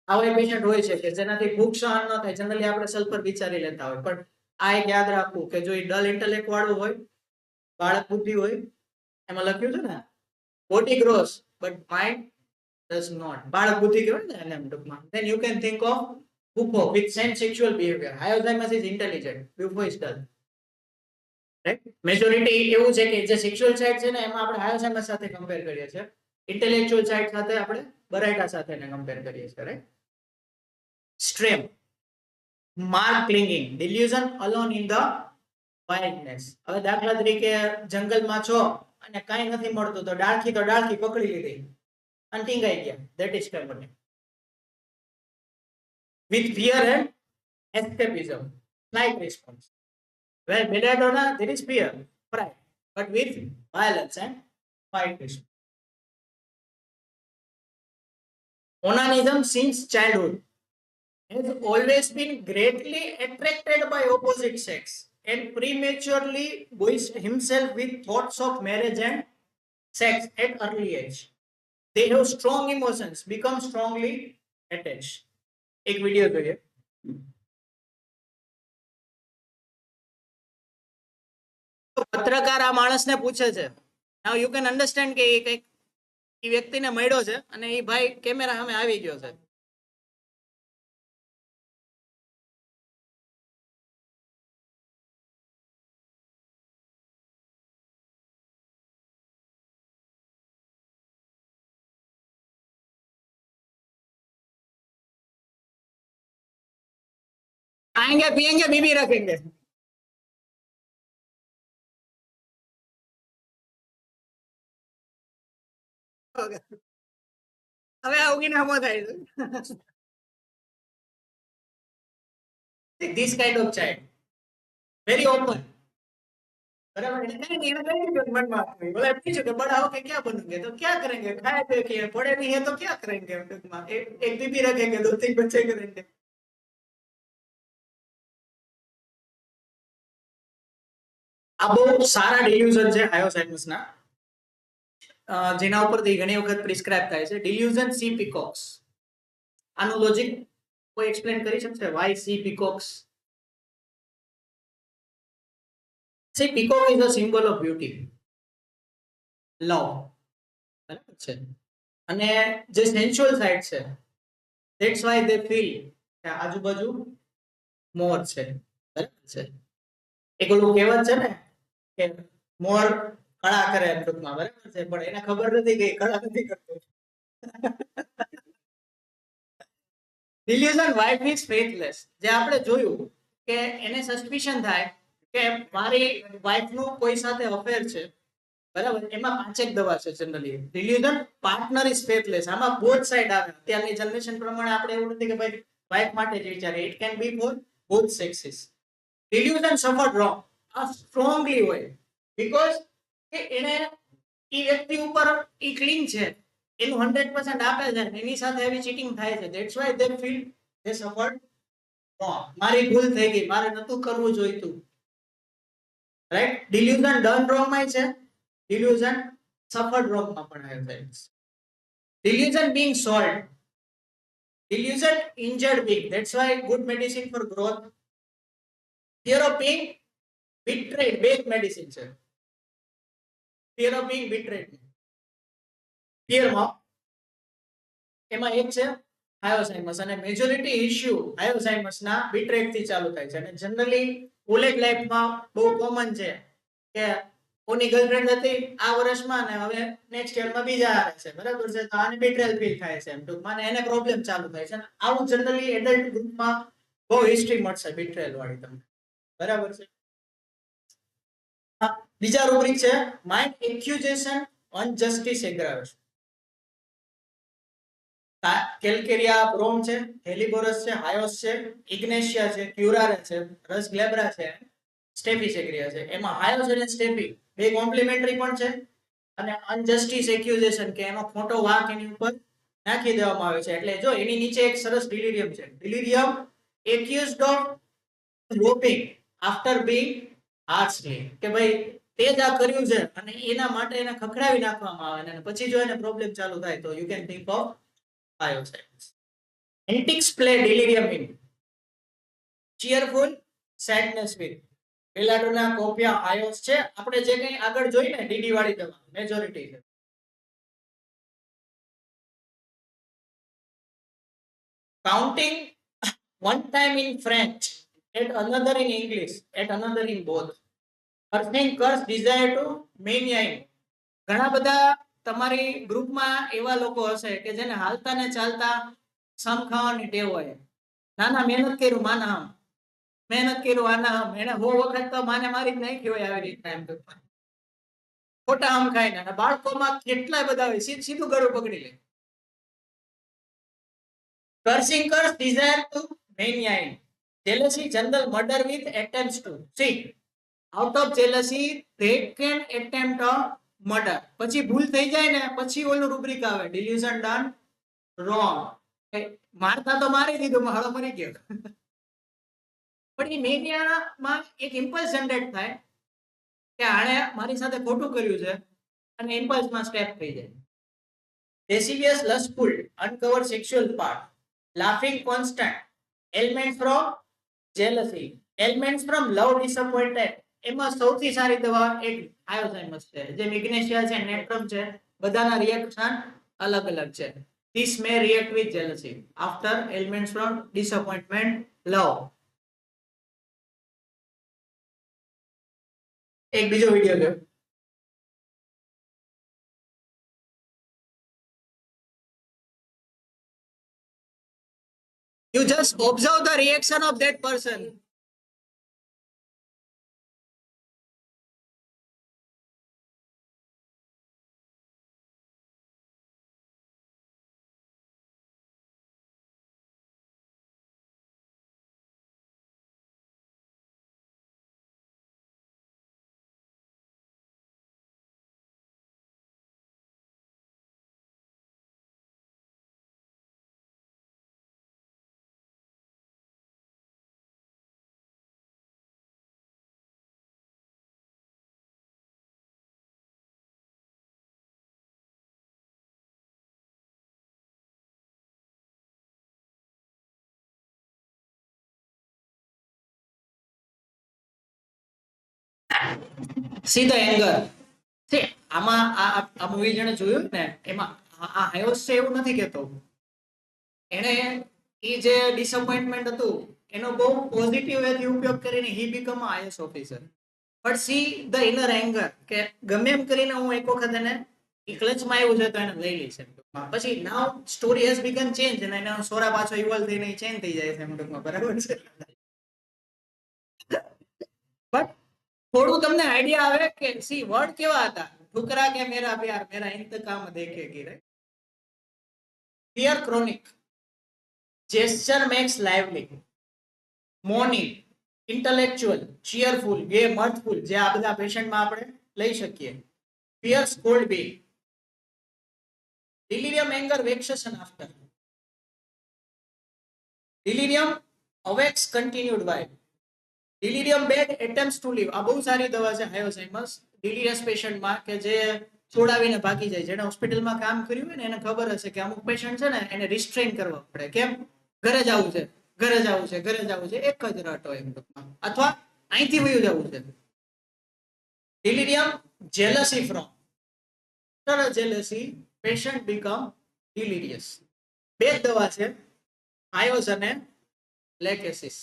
આવા એક પેશન્ટ હોય છે કે જેનાથી ભૂખ સહન ન થાય. જનરલી આપણે સલ્ફર વિચારી લેતા હોય, પણ આ એક યાદ રાખવું કે જો એ ડલ ઇન્ટેલેક્ટ વાળું હોય, બાળક બુદ્ધિ હોય, એમાં લખ્યું છે ને body gross but mind does not. બાળક બુદ્ધિ કહેવાય ને એને એમ ટૂંકમાં. Then you can think of Buffo with same sexual behavior. Hyoscyamus is intelligent, Buffo is dull. Right? Majority એવું છે કે જે સેક્સ્યુઅલ સાઇડ છે ને એમાં આપણે હાયોસાઇમસ સાથે કમ્પેર કરીએ છીએ, ઇન્ટેલેક્ચ્યુઅલ સાઇડ સાથે આપણે બરાઇટા સાથે ને કમ્પેર કરીએ છીએ, right? Stram, mark clinging, delusion alone in the wildness. હવે દાખલા તરીકે જંગલમાં છો અને કાંઈ નથી મળતું તો ડાળખી પકડી લીધી અને ટીંગાઈ ગયા, ધેટ ઇઝ સ્ટેમ્પોનિક. With fear and escapism, like response. Where belladonna there is fear, pride, but with violence and fight response. Onanism since childhood has always been greatly attracted by opposite sex and prematurely voiced himself with thoughts of marriage and sex at early age. They have strong emotions, become strongly attached. એક video જોઈએ. પત્રકાર આ માણસને પૂછે છે, નાઉ you can understand કે એ કઈક એ વ્યક્તિને મળ્યો છે અને એ ભાઈ કેમેરા સામે આવી ગયો છે. आएंगे पिएंगे बीबी रखेंगे. હવે આ ઉગીને હમો થાય છે. This kind of child, very open. बराबर है? नहीं मन में बोला पूछो कि बड़ा होके क्या बनोगे, तो क्या करेंगे, खाए पे कि पढ़े नहीं है तो क्या करेंगे, एक बीबी रखेंगे, 2-3 बच्चे करेंगे. આ બહુ સારા ડિલ્યુઝન છે હાયોસાઇમસના, જેના ઉપરથી ઘણી વખત પ્રિસ્ક્રાઇબ થાય છે. ડિલ્યુઝન સી પીકોક્સ, આનું લોજિક કોઈ એક્સપ્લેન કરી શકશે? Why see peacocks? See peacock is a symbol of beauty, love, બરાબર છે? અને જે સેન્સ્યુઅલ સાઇડ છે ધેટ્સ વાય દે ફીલ કે આજુબાજુ મોર છે, બરાબર છે. એક ઓલું કહેવત છે ને કે મોર કળા કરે એમ ટૂંકમાં, બરાબર છે, પણ એને ખબર નથી કે એ કળા નથી કરતો. ડિલ્યુઝન વાઇફ ઇઝ ફેથલેસ, જે આપણે જોયું કે એને સસ્પિશન થાય કે મારી વાઇફ નું કોઈ સાથે અફેર છે, બરાબર, એમાં પાંચેક દવા છે જનરલી. ડિલ્યુઝન પાર્ટનર ઇઝ ફેથલેસ, આમાં બોથ સાઇડ આવે. અત્યારની જનરેશન પ્રમાણે આપણે એવું નથી કે ભાઈ વાઇફ માટે જ વિચારે, it can be for both sexes. Delusion suffer wrong આ સ્ટ્રોંગલી હોય બીકોઝ કે એને એ વ્યક્તિ ઉપર એ ક્લીન છે, એનું 100% આપે છે, એની સાથે એવી ચીટિંગ થાય છે. ધેટ્સ વાય દે ફીલ દે સફર રોંગ. મારી ભૂલ થઈ ગઈ, મારે નતું કરવું જોઈતું, રાઈટ. ડિલ્યુઝન ડન રોંગ માં છે, ડિલ્યુઝન સફર્ડ રોંગ માં પણ આવે friends. Delusion being solved, delusion injured being, that's why good medicine for growth. Fear of being betrayed, bad medicine છે. fear of being betrayed, fear માં એમાં એક છે હાયોસાઇમસ, અને મેજોરિટી ઇશ્યુ હાયોસાઇમસ ના બીટ્રેડ થી ચાલુ થાય છે. અને જનરલી કોલેજ લાઈફમાં બહુ કોમન છે કે કોની ગર્લફ્રેન્ડ હતી આ વર્ષમાં ને હવે નેક્સ્ટ યરમાં બીજા આવે છે, બરાબર છે, તો આને બીટ્રેલ ફીલ થાય છે એમ ટૂંકમાં, એને પ્રોબ્લેમ ચાલુ થાય છે. આવું જનરલી એડલ્ટ ગ્રુપમાં બહુ હિસ્ટ્રી મળશે બીટ્રેલ વાળી તમને, બરાબર છે. બીજા રૂબ્રિક છે માઇન્ડ એક્યુઝેશન અનજસ્ટિસ એગ્રાવેશન. કેલ્કેરિયા બ્રોમ છે, હેલિબોરસ છે, હાયોસ છે, ઇગ્નેશિયા છે, ક્યુરારે છે, રસ ગ્લેબ્રા છે, સ્ટેફિસેગ્રિયા છે. એમાં હાયોસ અને સ્ટેફી બે કોમ્પ્લિમેન્ટરી પણ છે, અને અનજસ્ટિસ એક્યુઝેશન કે એનો ખોટો વાંક એની ઉપર નાખી દેવામાં આવે છે. એટલે જો એની નીચે એક સરસ ડિલિરિયમ છે, ડિલિરિયમ એક્યુઝડ ઓફ રોપિંગ આફ્ટર બીંગ હાર્શલી, કે ભાઈ તે જ આ કર્યું છે અને એના માટે એને ખખડાવી નાખવામાં આવે અને પછી જો એને પ્રોબ્લેમ ચાલુ થાય તો you can think of hyoscyamus. Antics play delirium in cheerful sadness with. Belladonna કોપિયા હાયોસ છે, આપણે જે કંઈ આગળ જોઈને ડીડી વાળી દવા મેજોરિટી છે. counting one time in French, at another in English, at another in both. Cursing curse desire to mania. ઘણા બધા તમારી ગ્રુપમાં એવા લોકો હશે કે જેને હાલતા ને ચાલતા સમ ખાવાની ટેવ હોય. ના મહેનત કર્યું માના આમ, મહેનત કર્યું આના આમ, એને 100 વખત તો માને મારી જ નાખી હોય આવી રીતના એમ ટૂંકમાં. ખોટા આમ ખાઈને. અને બાળકોમાં કેટલા બધા હોય, સીધું ગળું પકડી લે. Cursing curse desire to mania. Jealousy general murder with attempts to. See, out of jealousy they can attempt a murder. પછી ભૂલ થઈ જાય ને પછી ઓલું રૂબ્રિક આવે delusion done wrong. મારતા તો મારી દીધું, હાલો મરી ગયો. પણ એ મેનિયામાં એક ઇમ્પલ્સ જનરેટ થાય કે આણે મારી સાથે ખોટું કર્યું છે અને ઇમ્પલ્સમાં સ્ટેપ થઈ જાય. lascivious lustful uncovered sexual part, laughing constant, ailments from jealousy, ailments from love disappointed. એમાં સૌથી સારી દવા એક હાયોસાઇમસ છે, જે ઇગ્નેશિયા છે, નેટ્રમ છે, બધાના રિએક્શન અલગ અલગ છે. This may react with jealousy after ailments from disappointment, love. એક બીજો વિડિયો લ્યો. You just observe the reaction of that person. See the anger. See, આમાં આ મૂવી જેને જોયું ને એમાં આ હાયોસ છે એવું નથી કહેતો. એને એ જે ડિસઅપોઇન્ટમેન્ટ હતું એનો બહુ પોઝિટિવ વેથી ઉપયોગ કરીને he become a IAS officer. But see the inner anger કે ગમે એમ કરીને હું એક વખત એને ક્લચમાં આવ્યું છે તો એને લઈ લઈશ એમ ટૂંકમાં. પછી નાવ સ્ટોરી હેઝ બીકમ ચેન્જ અને એનો સોરા પાછો ઇવોલ્વ થઈને ચેન્જ થઈ જાય છે એમ ટૂંકમાં, બરાબર છે. બટ થોડું તમને આઈડિયા આવે કે સી વર્ડ કેવા હતા, ઠુકરા કે મેરા પ્યાર મેરા ઇંતકામ દેખેગી, right. Fear chronic, gesture makes lively, morning, intellectual, cheerful, gay, mirthful, જે આ બધા પેશન્ટમાં આપણે લઈ શકીએ. Fierce cold be, delirium, anger, vexation after, delirium awakes continued by, delirium bad attempts to live. આ બહુ સારી દવા છે હાયોસાઇમસ delirious પેશન્ટમાં કે જે છોડાવીને ભાગી જાય. જેને હોસ્પિટલમાં કામ કર્યું હોય ને એને ખબર હશે કે અમુક પેશન્ટ છે ને એને રિસ્ટ્રેન કરવા પડે. કેમ? ઘરે જવું છે, ઘરે જવું છે, ઘરે જવું છે, એક જ રટ હોય એમ ટૂંકમાં, અથવા અહીંથી વયું જવું છે. delirium jealousy from, after jealousy patient become delirious. બે જ દવા છે, આયોસ અને લેકેસિસ,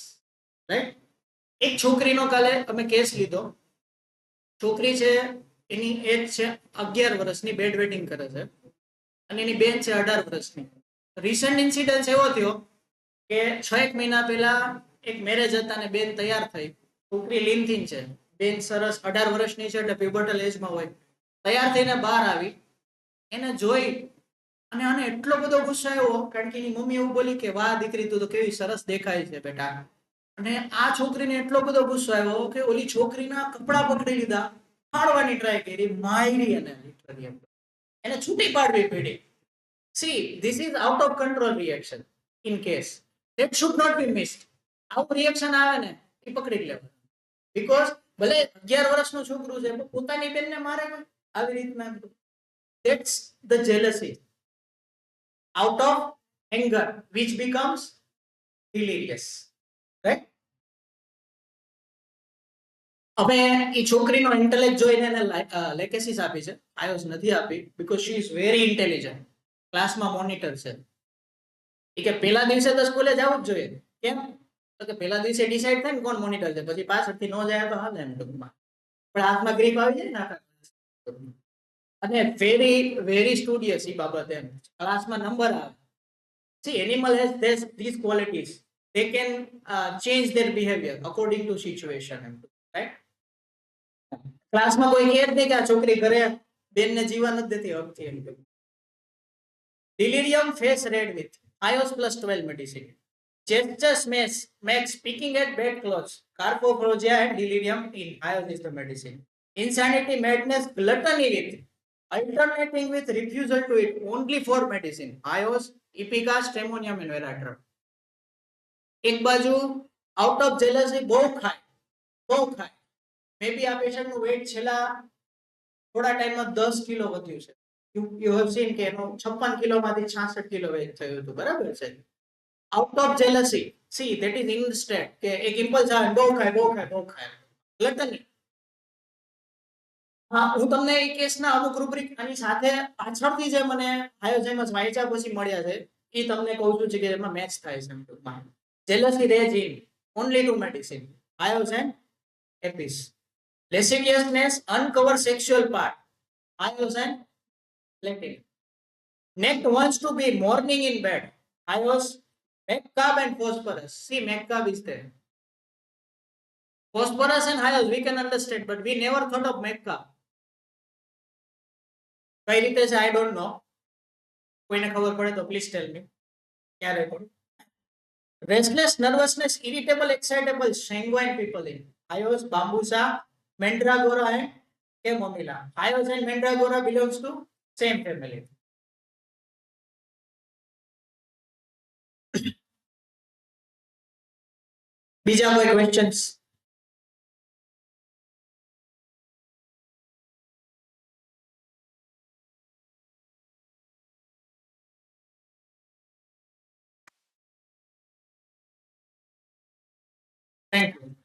રાઈટ. એક છોકરીનો કાલે અમે કેસ લીધો. છોકરી છે એની એજ છે 11 વર્ષની, બેડ વેટિંગ કરે છે અને એની બેન છે 18 વર્ષની. રિસન્ટ ઇન્સિડન્સ એવો થયો કે 6 મહિના પહેલા એક મેરેજ હતા ને બેન તૈયાર થઈ. છોકરી લીનથીન છે, બેન સરસ 18 વર્ષની છે એટલે પ્યુબર્ટલ એજમાં હોય. તૈયાર થઈને બહાર આવી, એને જોઈ અને આને એટલો બધો ગુસ્સો આવ્યો કારણ કે એની મમ્મી એવું બોલી કે વાહ દીકરી તું તો કેવી સરસ દેખાય છે બેટા. અને આ છોકરીને એટલો બધો ગુસ્સો આવ્યો કે ઓલી છોકરીના કપડા પકડી લીધા, ફાડવાની ટ્રાય કરી, મારી એને છૂટી પાડવી પડી. See this is out of control reaction in case that should not be missed. આવું રિએક્શન આવે ને એ પકડી લેવું. બીકોઝ ભલે 11 વર્ષનું છોકરું છે પોતાની બેનને મારે આવી રીતના. That's the jealousy out of anger which becomes delirious, right. હવે એ છોકરીનો ઇન્ટેલેક્ટ જોઈને એને લેકેસિસ આપી છે, આયોસ નથી આપી, because she is very intelligent, ક્લાસમાં મોનિટર છે. એ કે પહેલા દિવસે તો સ્કૂલે જવું જ જોઈએ. કેમ? તો કે પહેલા દિવસે ડિસાઈડ થાય ને કોણ મોનિટર છે, પછી પાછળથી ન જાય તો હાલે એમ ટૂંકમાં. પણ હાથમાં ગ્રીપ આવી જાય ને આખા. અને વેરી વેરી સ્ટુડિયસ એ બાબત એમ, ક્લાસમાં નંબર આવે. See, animal has these qualities. They can change their behavior according to situation, right? ક્લાસમાં કોઈ કહે જ નહીં કે આ છોકરી ઘરે બેનને જીવા નથી દેતી હકથી એમ. delirium face red with ios plus 12 medicine, gestures makes picking at bed clothes, carpophobia and delirium in ios is the medicine. Insanity, madness, gluttony with alternating with refusal to eat only for medicine, ios, ipica, stramonium and veratrol. એક બાજુ out of jealousy બહુ ખાય, મે બી આ પેશન્ટનું weight છેલ્લા થોડા ટાઈમમાં 10 kilo વધ્યું છે. યુ હેવ સીન કે એનો 56 કિલોમાંથી 66 કિલો વેઇટ થયું હતું, બરાબર છે. Out of jealousy, C that is in state કે એક ઇમ્પલ્સ આવે બહુ ખાય. ગ્લટની. હા, હું તમને એ કેસના અમુક રૂબ્રિક આની સાથે પાછળથી જે મને હાયોઝાઇમસ વાંચ્યા પછી મળ્યા છે એ તમને કહું છું કે એમાં મેચ થાય છે ટૂંકમાં. Jealousy rage in only two medicine, hyos and apis. lasciviousness uncover sexual part, ios and platin. Next wants to be morning in bed, ios, meccarb and phosphorus. See, meccarb is there, phosphorus and ios we can understand, but we never thought of meccarb. કઈ રીતે છે I don't know, કોઈને ખબર પડે તો please tell me. ક્યારે પડે? Restless, nervousness, irritable, excitable, sanguine people in ios, bambusa, mandragora and chamomilla. ios and mandragora belongs to same family. બીજા કોઈ ક્વેશ્ચન્સ? Thank you.